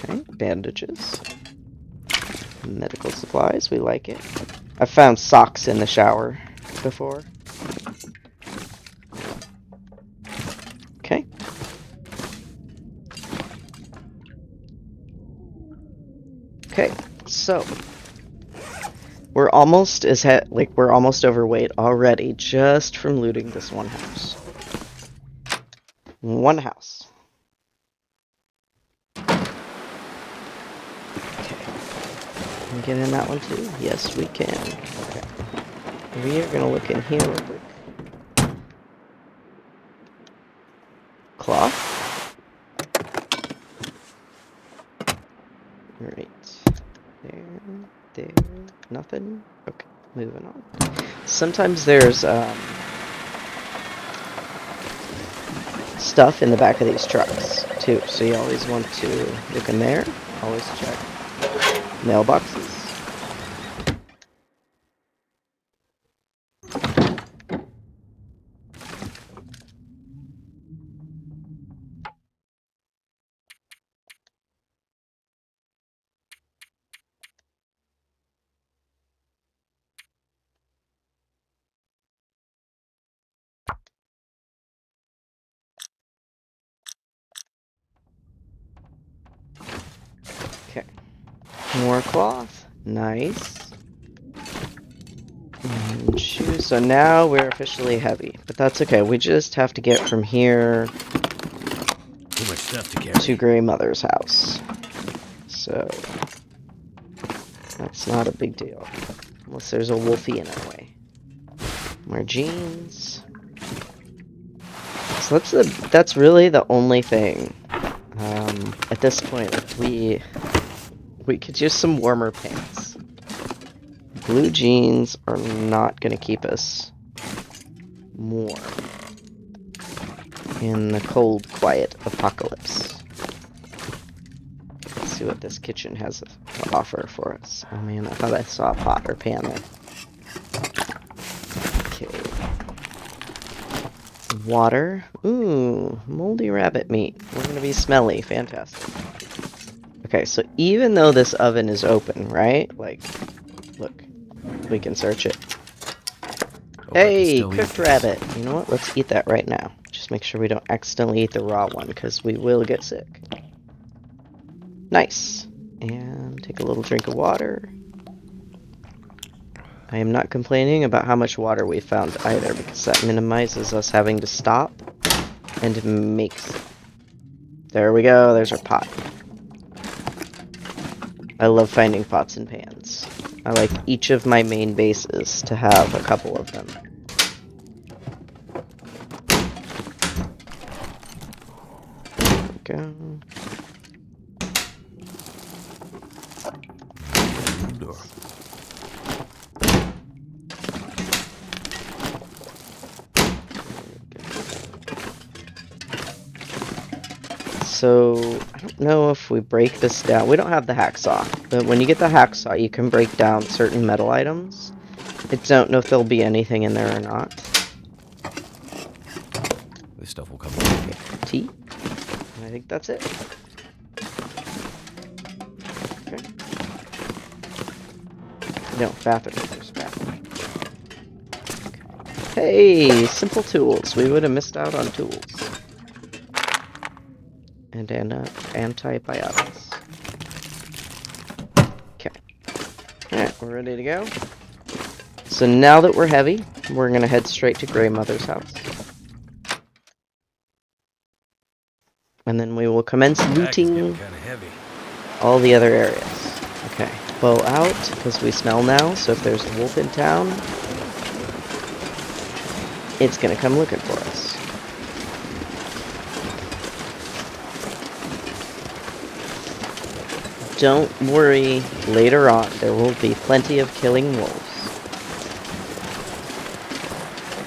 Okay, bandages. Medical supplies, we like it. I've found socks in the shower before. Okay. Okay, so we're almost we're almost overweight already just from looting this one house. One house. Okay. Can we get in that one too? Yes, we can. Okay. We are gonna look in here real quick. Cloth. Nothing? Okay, moving on. Sometimes there's stuff in the back of these trucks too, so you always want to look in there. Always check mailboxes. Okay, more cloth. Nice. And shoes. So now we're officially heavy, but that's okay. We just have to get from here Too much stuff to carry. to Grey Mother's house. So that's not a big deal, unless there's a wolfie in our way. More jeans. So that's really the only thing. At this point, we could use some warmer pants. Blue jeans are not going to keep us warm in the cold, quiet apocalypse. Let's see what this kitchen has to offer for us. Oh man, I thought I saw a pot or pan there. Okay. Water. Ooh, moldy rabbit meat. We're gonna be smelly. Fantastic. Okay, so even though this oven is open, right? Like, look, we can search it. Hope I can Hey, still eat cooked this. rabbit. You know what? Let's eat that right now. Just make sure we don't accidentally eat the raw one, because we will get sick. Nice. And take a little drink of water. I am not complaining about how much water we found either, because that minimizes us having to stop and makes... There we go, there's our pot. I love finding pots and pans. I like each of my main bases to have a couple of them. There we go. Door. So, I don't know if we break this down. We don't have the hacksaw, but when you get the hacksaw, you can break down certain metal items. I don't know if there'll be anything in there or not. This stuff will come in. Tea. And I think that's it. Okay. No, bathroom. There's a bathroom. Okay. Hey, simple tools. We would have missed out on tools. And antibiotics. Okay. Alright, we're ready to go. So now that we're heavy, we're going to head straight to Grey Mother's house. And then we will commence looting Kind of heavy. all the other areas. Okay, bow out, because we smell now, so if there's a wolf in town, it's going to come looking for us. Don't worry, later on there will be plenty of killing wolves.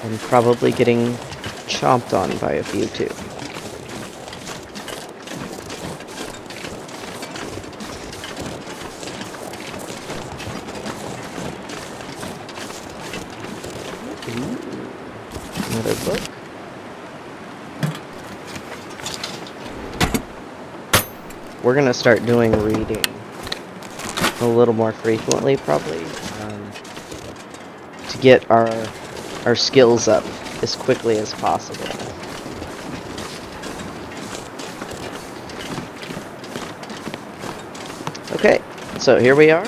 And probably getting chomped on by a few too. Ooh, another book. We're going to start doing reading a little more frequently, probably, to get our skills up as quickly as possible. Okay, so here we are,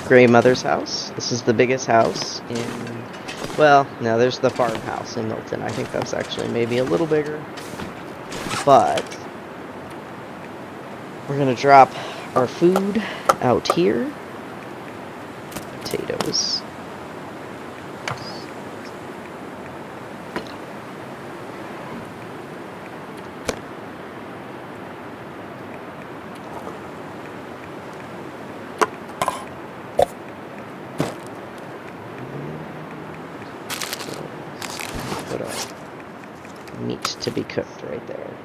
Grey Mother's house. This is the biggest house in... Well, no, there's the farmhouse in Milton. I think that's actually maybe a little bigger. But... we're gonna drop our food out here. Potatoes. to be cooked right there.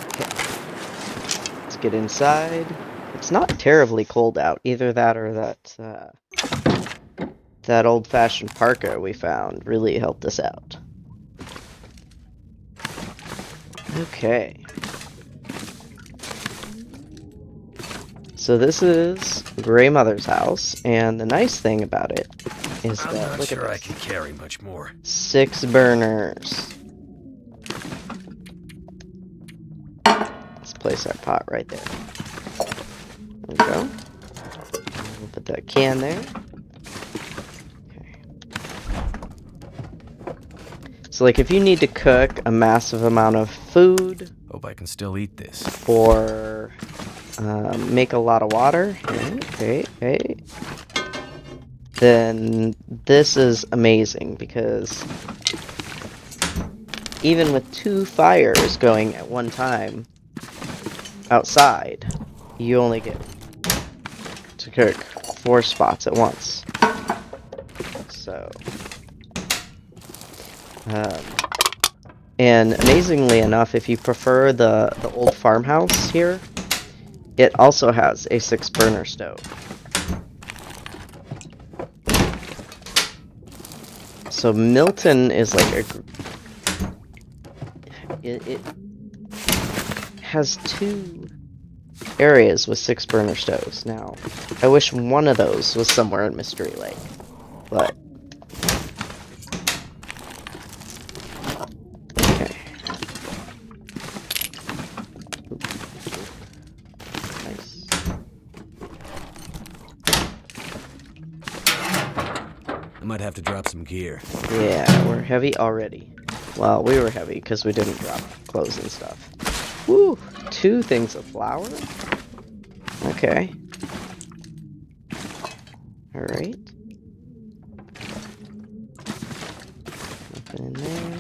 Okay. Let's get inside. It's not terribly cold out. Either that or that old-fashioned parka we found really helped us out. Okay. So this is Grey Mother's house, and the nice thing about it is I'm that, not look sure at I this. can carry much more. 6 burners. Let's place our pot right there. There we go. We'll put that can there. Okay. So, like, if you need to cook a massive amount of food, Hope I can still eat this. or make a lot of water, then this is amazing, because even with 2 fires going at one time outside, you only get to cook 4 spots at once. So, and amazingly enough, if you prefer the old farmhouse here, it also has a 6 burner stove. So Milton is like it has 2 areas with 6 burner stoves. Now, I wish one of those was somewhere in Mystery Lake, but okay. Nice. I might have to drop some gear. Yeah, we're heavy already. Well, we were heavy because we didn't drop clothes and stuff. Woo! 2 things of flour? Okay. Alright. Nothing in there.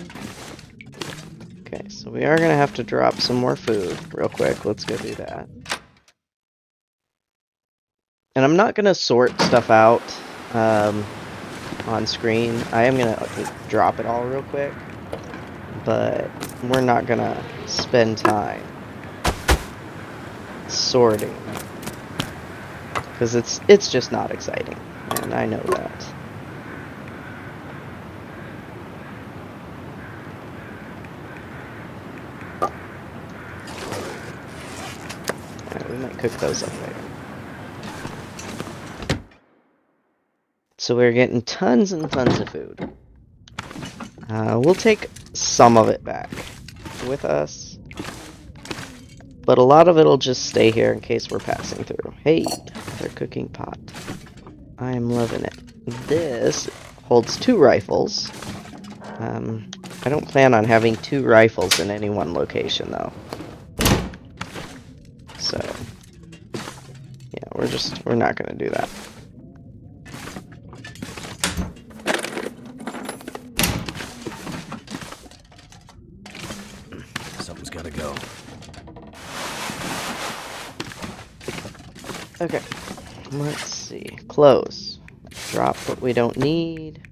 Okay, so we are gonna have to drop some more food real quick. Let's go do that. And I'm not gonna sort stuff out on screen. I am gonna drop it all real quick, but we're not gonna spend time sorting, because it's just not exciting, and I know that. Alright, we might cook those up later. So we're getting tons and tons of food. We'll take some of it back with us, but a lot of it'll just stay here in case we're passing through. Hey, another cooking pot. I am loving it. This holds 2 rifles. I don't plan on having 2 rifles in any one location, though. So, yeah, we're not gonna do that. Something's gotta go. Okay, let's see. Clothes. Drop what we don't need.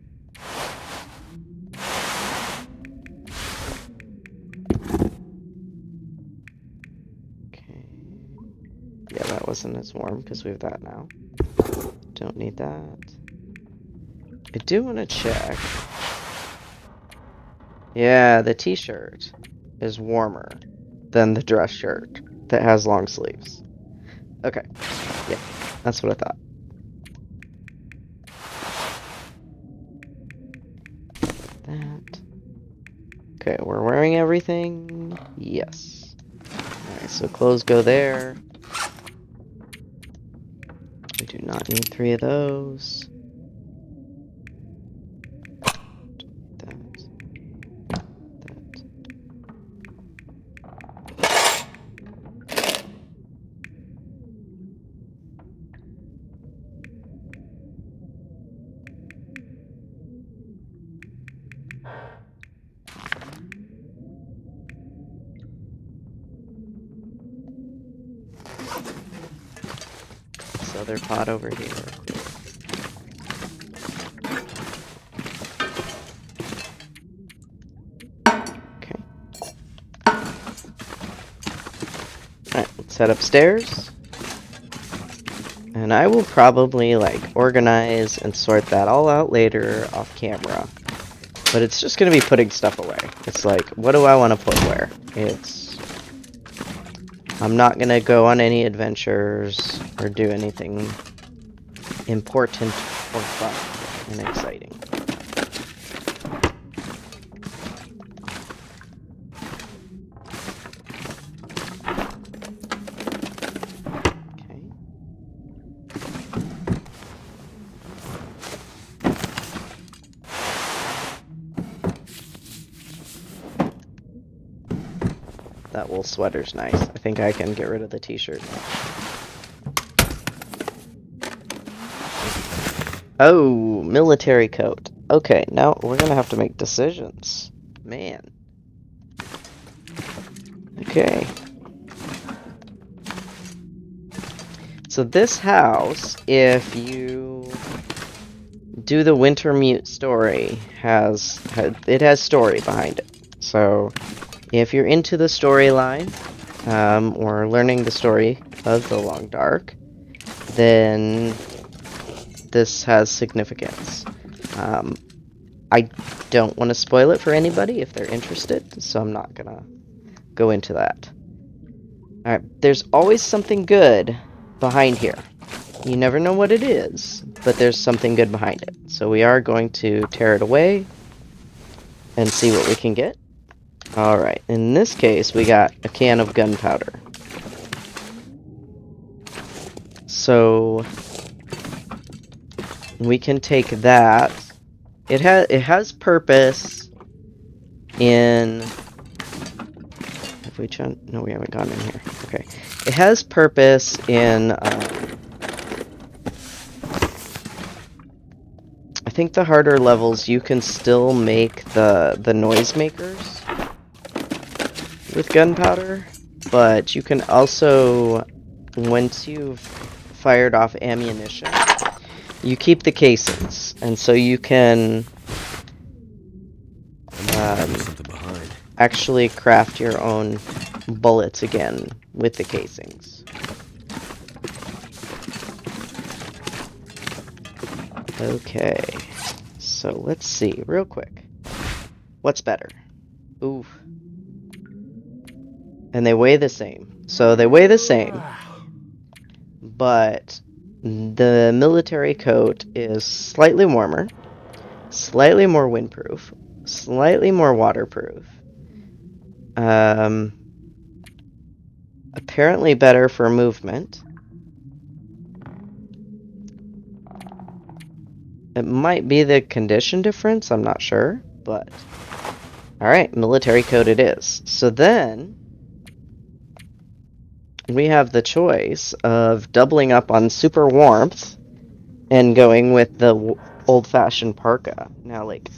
Okay. Yeah, that wasn't as warm because we have that now. Don't need that. I do want to check. Yeah, the t-shirt is warmer than the dress shirt that has long sleeves. Okay. Yeah, that's what I thought. That. Okay, we're wearing everything. Yes. Alright, so clothes go there. We do not need 3 of those. That. This other pot over here. Let's head upstairs. And I will probably, like, organize and sort that all out later off camera. But it's just going to be putting stuff away. It's like, what do I want to put where? I'm not going to go on any adventures or do anything important or fun and exciting. Okay. That wool sweater's nice. I think I can get rid of the t-shirt. Oh, military coat. Okay, now we're gonna have to make decisions. Man. Okay. So this house, if you do the Wintermute story, it has story behind it. So if you're into the storyline, or learning the story of the Long Dark, then this has significance. I don't want to spoil it for anybody if they're interested, so I'm not gonna go into that. Alright, there's always something good behind here. You never know what it is, but there's something good behind it. So we are going to tear it away and see what we can get. Alright, in this case, we got a can of gunpowder. So we can take that. It has purpose in... Have we jumped? No, we haven't gone in here. Okay. It has purpose in... I think the harder levels, you can still make the noisemakers with gunpowder, but you can also, once you've fired off ammunition, you keep the casings, and so you can actually craft your own bullets again with the casings. Okay, so let's see real quick. What's better? Ooh. And they weigh the same. So they weigh the same, but the military coat is slightly warmer, slightly more windproof, slightly more waterproof. Apparently better for movement. It might be the condition difference, I'm not sure, but... Alright, military coat it is. So then... we have the choice of doubling up on super warmth and going with the old-fashioned parka. Now, like,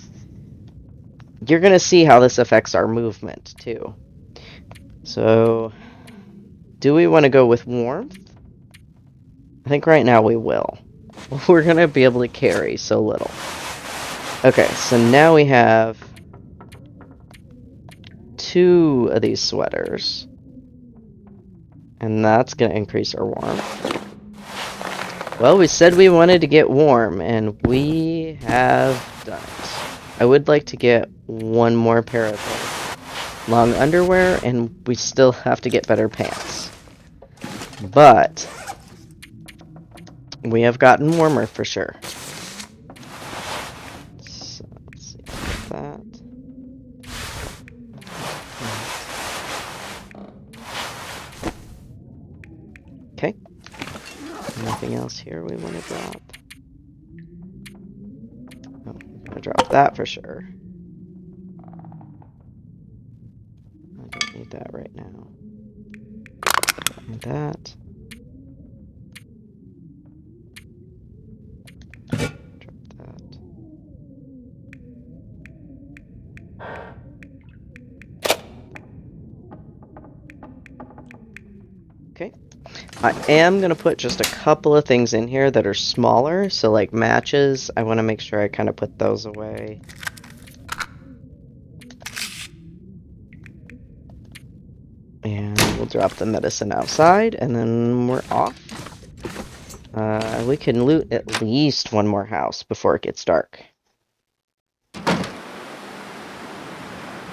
you're gonna see how this affects our movement, too. So, do we want to go with warmth? I think right now we will. We're gonna be able to carry so little. Okay, so now we have 2 of these sweaters. And that's gonna increase our warmth. Well, we said we wanted to get warm, and we have done it. I would like to get one more pair of long underwear, and we still have to get better pants. But we have gotten warmer for sure. So, let's see, get that. Okay. Nothing else here we want to drop. Oh, I'm going to drop that for sure. I don't need that right now. And that. Drop that. Okay. I am going to put just a couple of things in here that are smaller. So like matches, I want to make sure I kind of put those away. And We'll drop the medicine outside, and then we're off. We can loot at least one more house before it gets dark.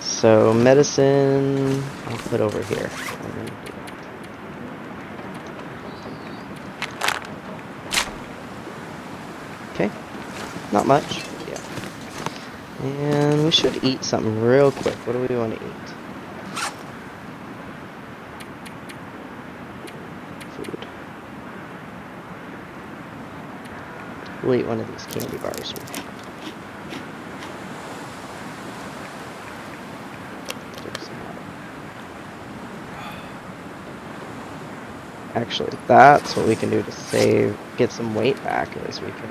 So, medicine, I'll put over here. Okay, not much. Yeah. And we should eat something real quick. What do we want to eat? Food. We'll eat one of these candy bars. Actually, that's what we can do to save, get some weight back, is we can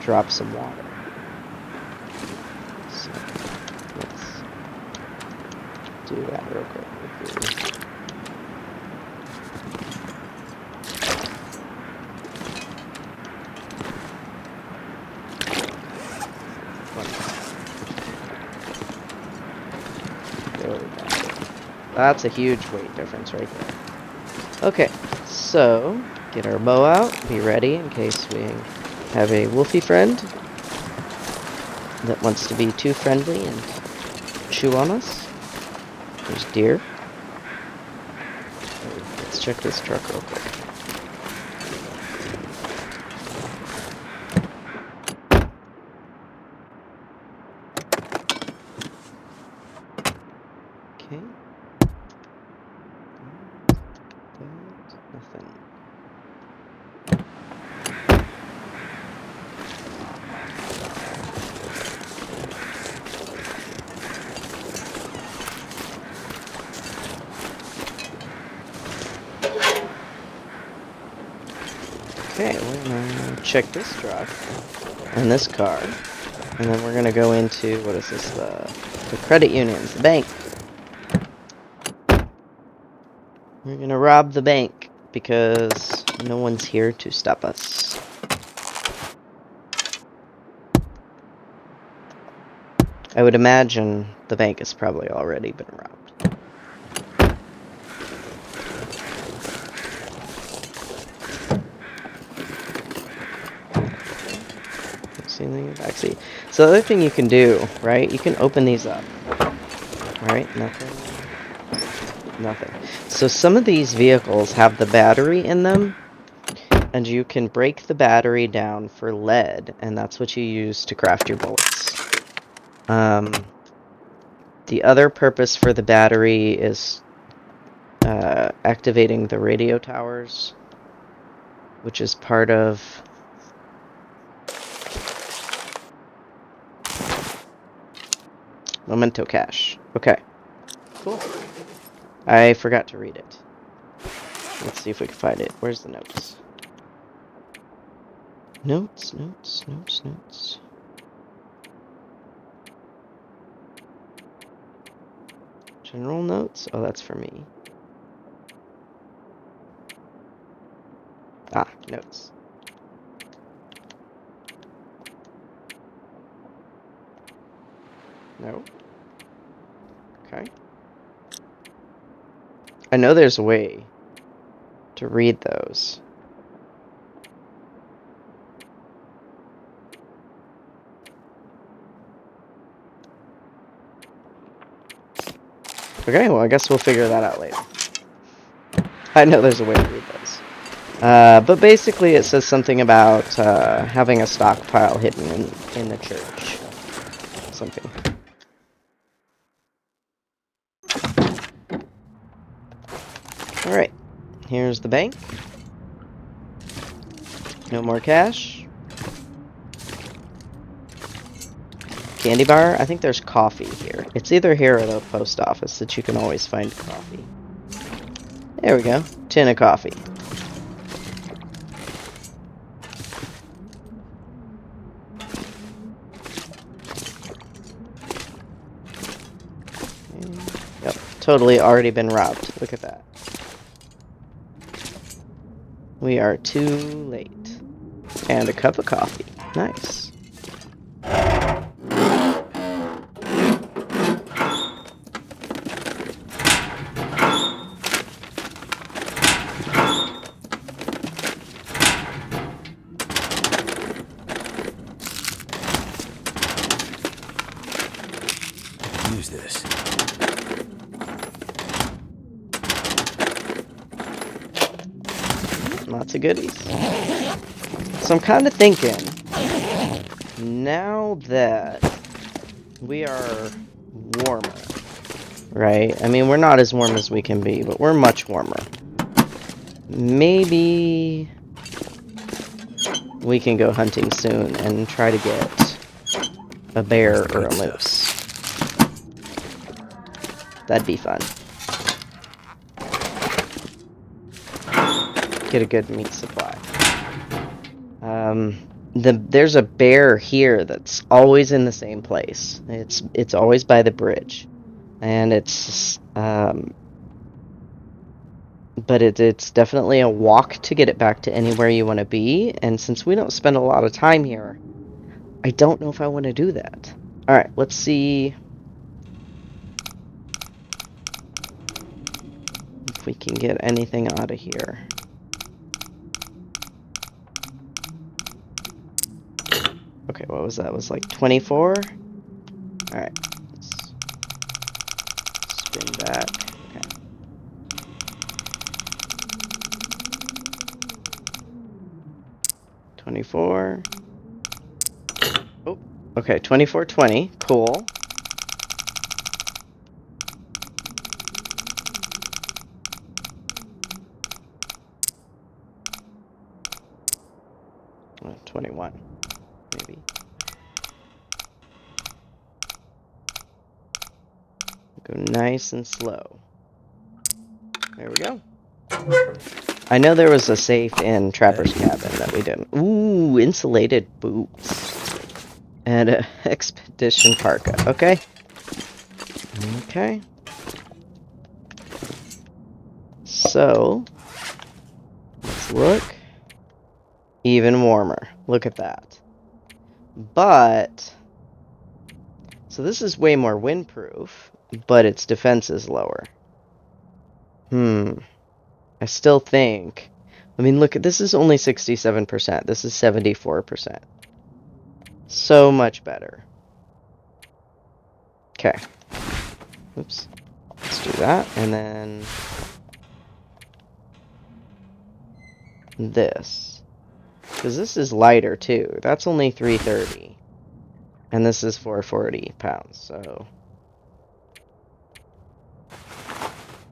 drop some water. So, let's do that real quick. That's a huge weight difference right there. Okay, so get our bow out, be ready in case we have a wolfy friend that wants to be too friendly and chew on us. There's deer. Let's check this truck real quick. Okay. Nothing. Okay, we're gonna check this truck and this car, and then we're gonna go into, what is this, the credit unions, the bank. We're gonna rob the bank because no one's here to stop us. I would imagine the bank has probably already been robbed. See anything in the backseat? So the other thing you can do, right? You can open these up. Alright, nothing. Nothing. So some of these vehicles have the battery in them, and you can break the battery down for lead, and that's what you use to craft your bullets. The other purpose for the battery is activating the radio towers, which is part of Memento Cache. Okay. Cool. I forgot to read it. Let's see if we can find it. Where's the notes? Notes. General notes? Oh, that's for me. Ah, notes. No. Okay. I know there's a way to read those. Okay, well, I guess we'll figure that out later. I know there's a way to read those. But basically it says something about having a stockpile hidden in the church. Something. Alright, here's the bank. No more cash. Candy bar? I think there's coffee here. It's either here or the post office that you can always find coffee. There we go. Tin of coffee. Yep, totally already been robbed. Look at that. We are too late. And a cup of coffee. Nice. Lots of goodies. So I'm kind of thinking, now that we are warmer, right? I mean, we're not as warm as we can be, but we're much warmer. Maybe we can go hunting soon and try to get a bear or a moose. That'd be fun. Get a good meat supply. There's a bear here that's always in the same place. It's always by the bridge, and but it's definitely a walk to get it back to anywhere you want to be. And since we don't spend a lot of time here, I don't know if I want to do that. All right, let's see if we can get anything out of here. Okay, what was that? It was like 24? Alright. Let's spin back. Okay. $24. Oh, okay, 24.20. Cool. Oh, 21. Maybe. Go nice and slow. There we go. I know there was a safe in Trapper's Cabin that we didn't. Ooh, insulated boots. And an expedition parka. Okay. Okay. So, let's look. Even warmer. Look at that. But, so this is way more windproof, but its defense is lower. I still think, I mean, look, this is only 67%. This is 74%. So much better. Okay. Oops. Let's do that, and then this. Because this is lighter, too. That's only 330. And this is 440 pounds, so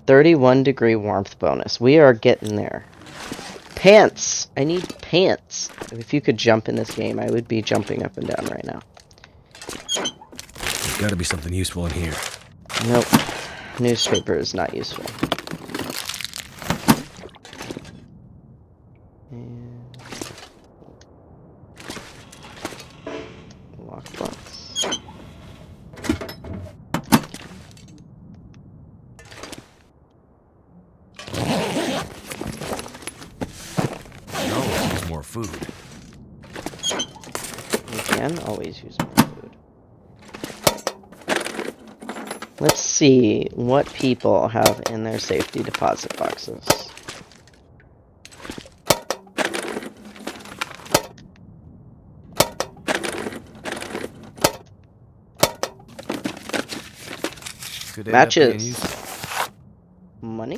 31 degree warmth bonus. We are getting there. Pants! I need pants. If you could jump in this game, I would be jumping up and down right now. There's gotta be something useful in here. Nope. Newspaper is not useful. And lockbox. More food. We can always use more food. Let's see what people have in their safety deposit boxes. Could Matches. Money?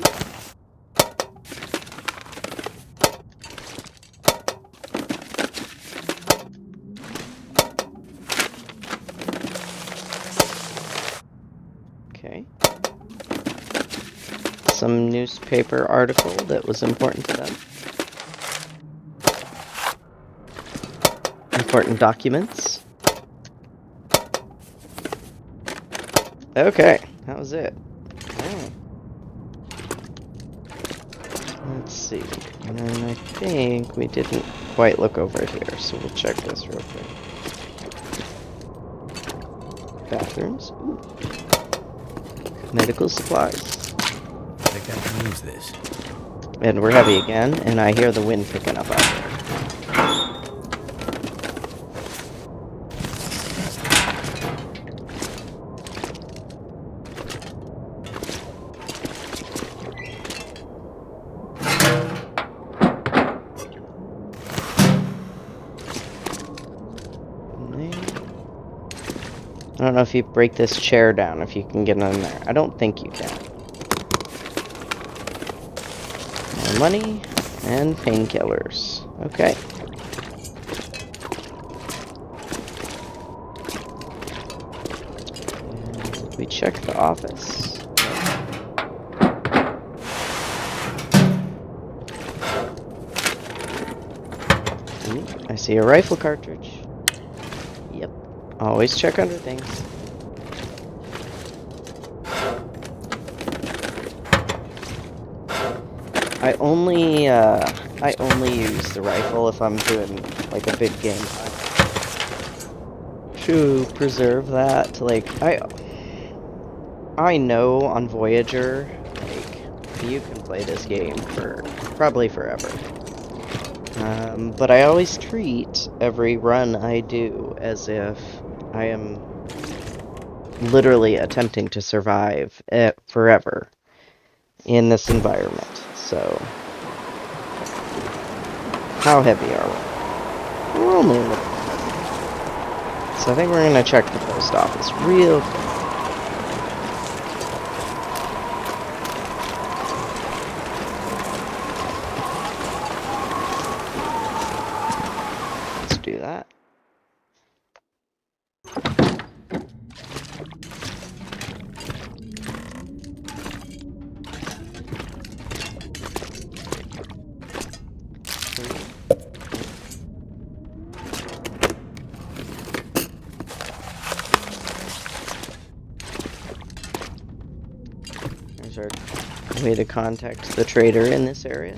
Okay. Some newspaper article that was important to them. Important documents. Okay, that was it. Oh. Let's see. And then I think we didn't quite look over here, so we'll check this real quick. Bathrooms. Ooh. Medical supplies. I think I can use this. And we're heavy again, and I hear the wind picking up out there. I don't know if you break this chair down, if you can get in there. I don't think you can. More money. And painkillers. Okay. And did we check the office? Ooh, I see a rifle cartridge. Yep. Always check under things. I only use the rifle if I'm doing like a big game hunt to preserve that. Like I know on Voyager, like you can play this game for probably forever. But I always treat every run I do as if I am literally attempting to survive forever in this environment. So, how heavy are we? We're only a little heavy. So I think we're gonna check the post office real quick. Let's do that. There's our way to contact the trader in this area.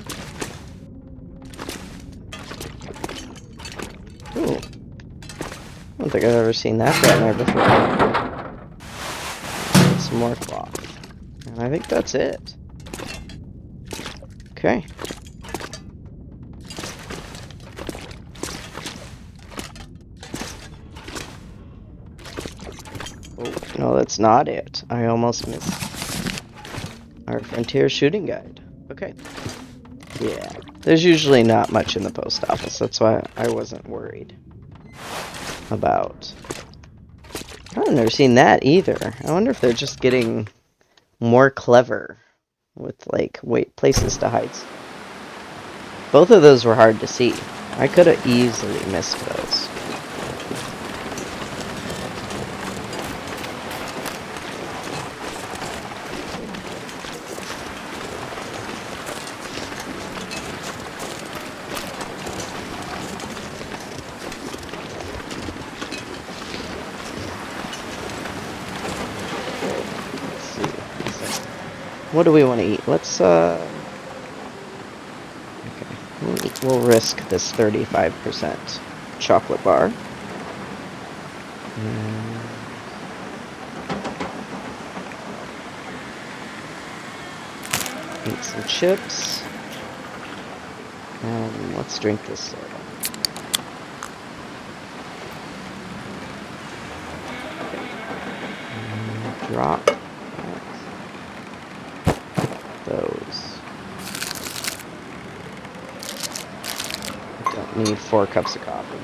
Ooh. I don't think I've ever seen that down there before. Some more cloth. And I think that's it. Okay. Oh, no, that's not it. I almost missed our frontier shooting guide. Okay. Yeah. There's usually not much in the post office. That's why I wasn't worried about. I've never seen that either. I wonder if they're just getting more clever with, like, places to hide. Both of those were hard to see. I could have easily missed those. What do we want to eat? Let's, okay. We'll risk this 35% chocolate bar. Eat some chips. And let's drink this soda. Drop those. Don't need 4 cups of coffee.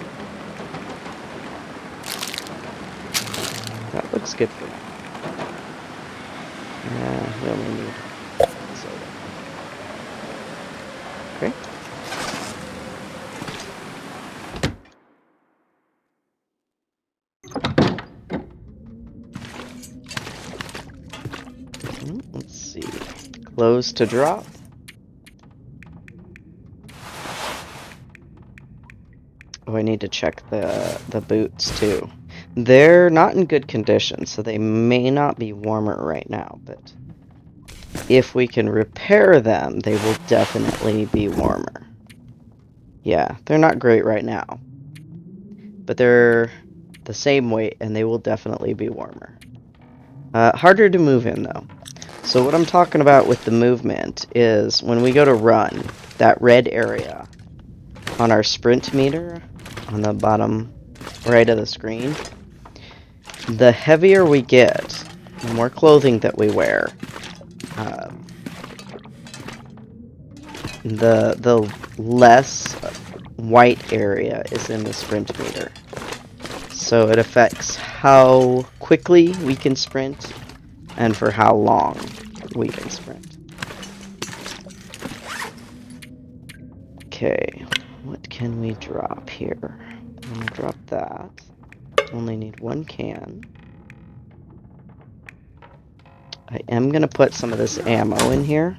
That looks good for me. Yeah, we only need soda. Okay. Let's see. Close to drop. Oh, I need to check the boots too. They're not in good condition, so they may not be warmer right now, but if we can repair them, they will definitely be warmer. Yeah, they're not great right now, but they're the same weight, and they will definitely be warmer. Harder to move in, though. So what I'm talking about with the movement is when we go to run, that red area on our sprint meter on the bottom right of the screen, the heavier we get, the more clothing that we wear, the less white area is in the sprint meter. So it affects how quickly we can sprint and for how long we can sprint. Okay, what can we drop here? I'm gonna drop that. Only need one can. I am gonna put some of this ammo in here.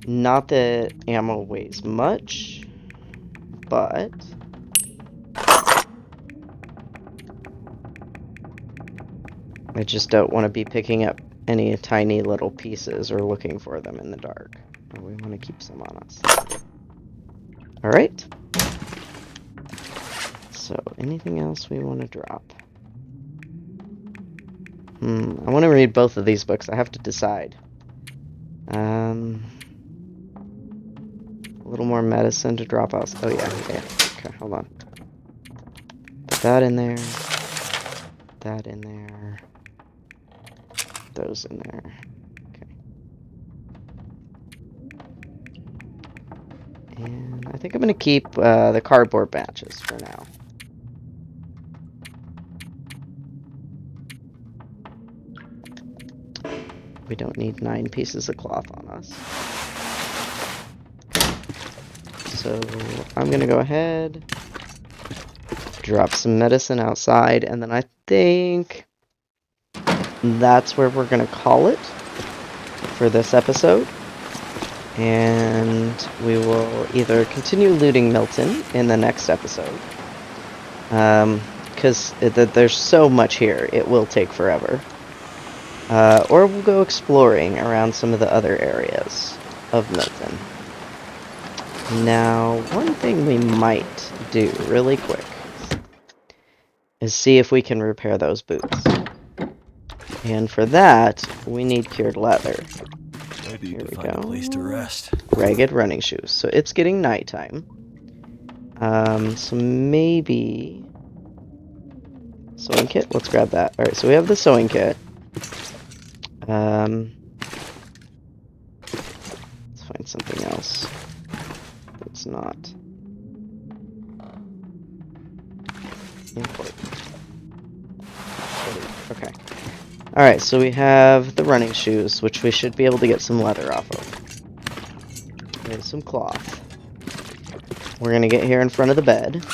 Not that ammo weighs much, but I just don't want to be picking up any tiny little pieces or looking for them in the dark. We want to keep some on us. Alright. So, anything else we want to drop? I want to read both of these books. I have to decide. A little more medicine to drop out. Oh, yeah. Okay, hold on. Put that in there. That in there. Those in there. Okay. And I think I'm going to keep the cardboard matches for now. We don't need 9 pieces of cloth on us. So I'm going to go ahead, drop some medicine outside, and then I think that's where we're going to call it for this episode. And we will either continue looting Milton in the next episode, because there's so much here, it will take forever. Or we'll go exploring around some of the other areas of Milton. Now, one thing we might do really quick is see if we can repair those boots. And for that, we need cured leather. Here we go. A place to rest. Ragged running shoes. So it's getting nighttime. So maybe sewing kit. Let's grab that. All right. So we have the sewing kit. Let's find something else. That's not important. Okay. Alright, so we have the running shoes, which we should be able to get some leather off of. And some cloth. We're going to get here in front of the bed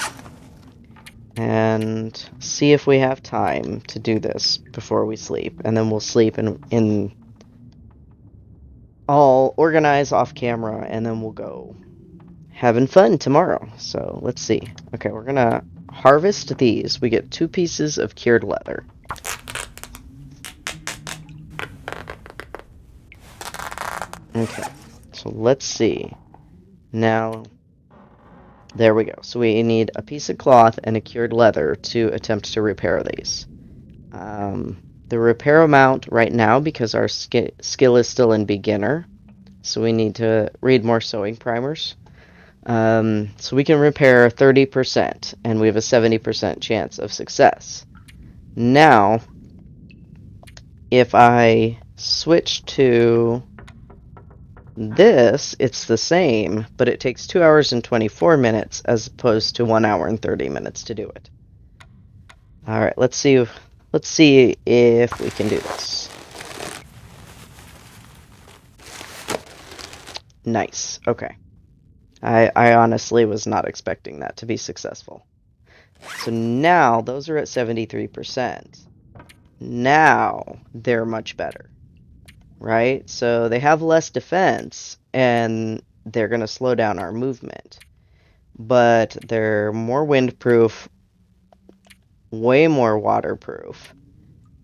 and see if we have time to do this before we sleep. And then we'll sleep in all organize off camera, and then we'll go having fun tomorrow. So let's see. Okay, we're going to harvest these. We get 2 pieces of cured leather. Okay, so let's see. Now, there we go. So we need a piece of cloth and a cured leather to attempt to repair these. The repair amount right now, because our skill is still in beginner, so we need to read more sewing primers. So we can repair 30%, and we have a 70% chance of success. Now, if I switch to this, it's the same, but it takes 2 hours and 24 minutes as opposed to 1 hour and 30 minutes to do it. Alright, let's see if we can do this. Nice, okay. I honestly was not expecting that to be successful. So now, those are at 73%. Now, they're much better. Right? So they have less defense, and they're going to slow down our movement. But they're more windproof, way more waterproof,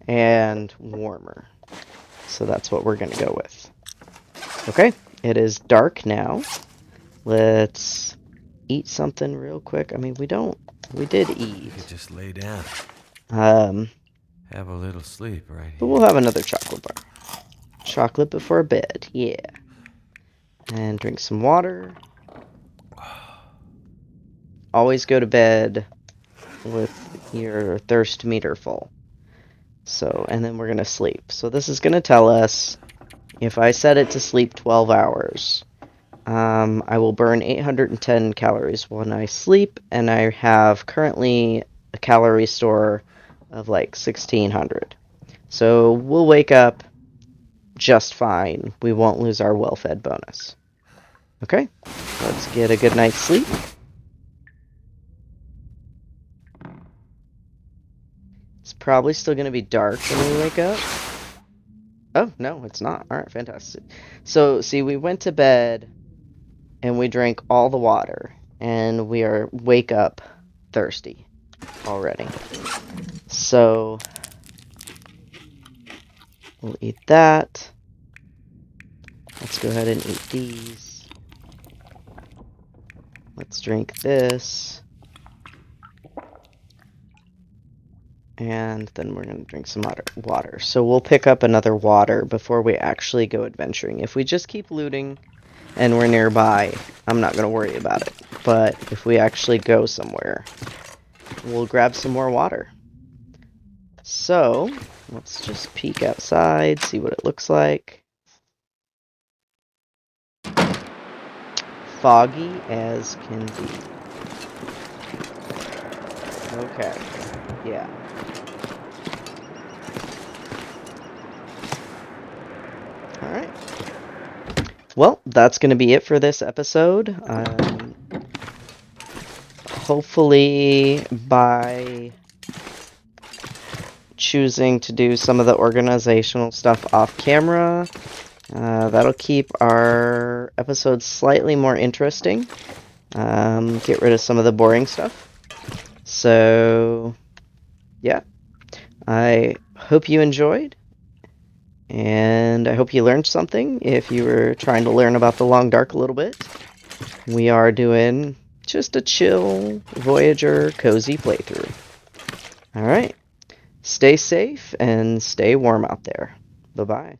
and warmer. So that's what we're going to go with. Okay, it is dark now. Let's eat something real quick. I mean, we did eat. You just lay down. Have a little sleep, right? But we'll have another chocolate bar. Chocolate before bed, yeah. And drink some water. Always go to bed with your thirst meter full. So, and then we're going to sleep. So this is going to tell us if I set it to sleep 12 hours, I will burn 810 calories when I sleep, and I have currently a calorie store of like 1600. So we'll wake up just fine. We won't lose our well-fed bonus. Okay, let's get a good night's sleep. It's probably still going to be dark when we wake up. Oh, no, it's not. All right, fantastic. So, see, we went to bed and we drank all the water, and we wake up thirsty already. So, we'll eat that. Let's go ahead and eat these. Let's drink this. And then we're going to drink some water. So we'll pick up another water before we actually go adventuring. If we just keep looting and we're nearby, I'm not going to worry about it. But if we actually go somewhere, we'll grab some more water. So, let's just peek outside, see what it looks like. Foggy as can be. Okay, yeah. Alright. Well, that's going to be it for this episode. Hopefully, by choosing to do some of the organizational stuff off camera, that'll keep our episodes slightly more interesting. Get rid of some of the boring stuff. So, yeah. I hope you enjoyed. And I hope you learned something if you were trying to learn about the Long Dark a little bit. We are doing just a chill Voyager cozy playthrough. Alright. Stay safe and stay warm out there. Bye-bye.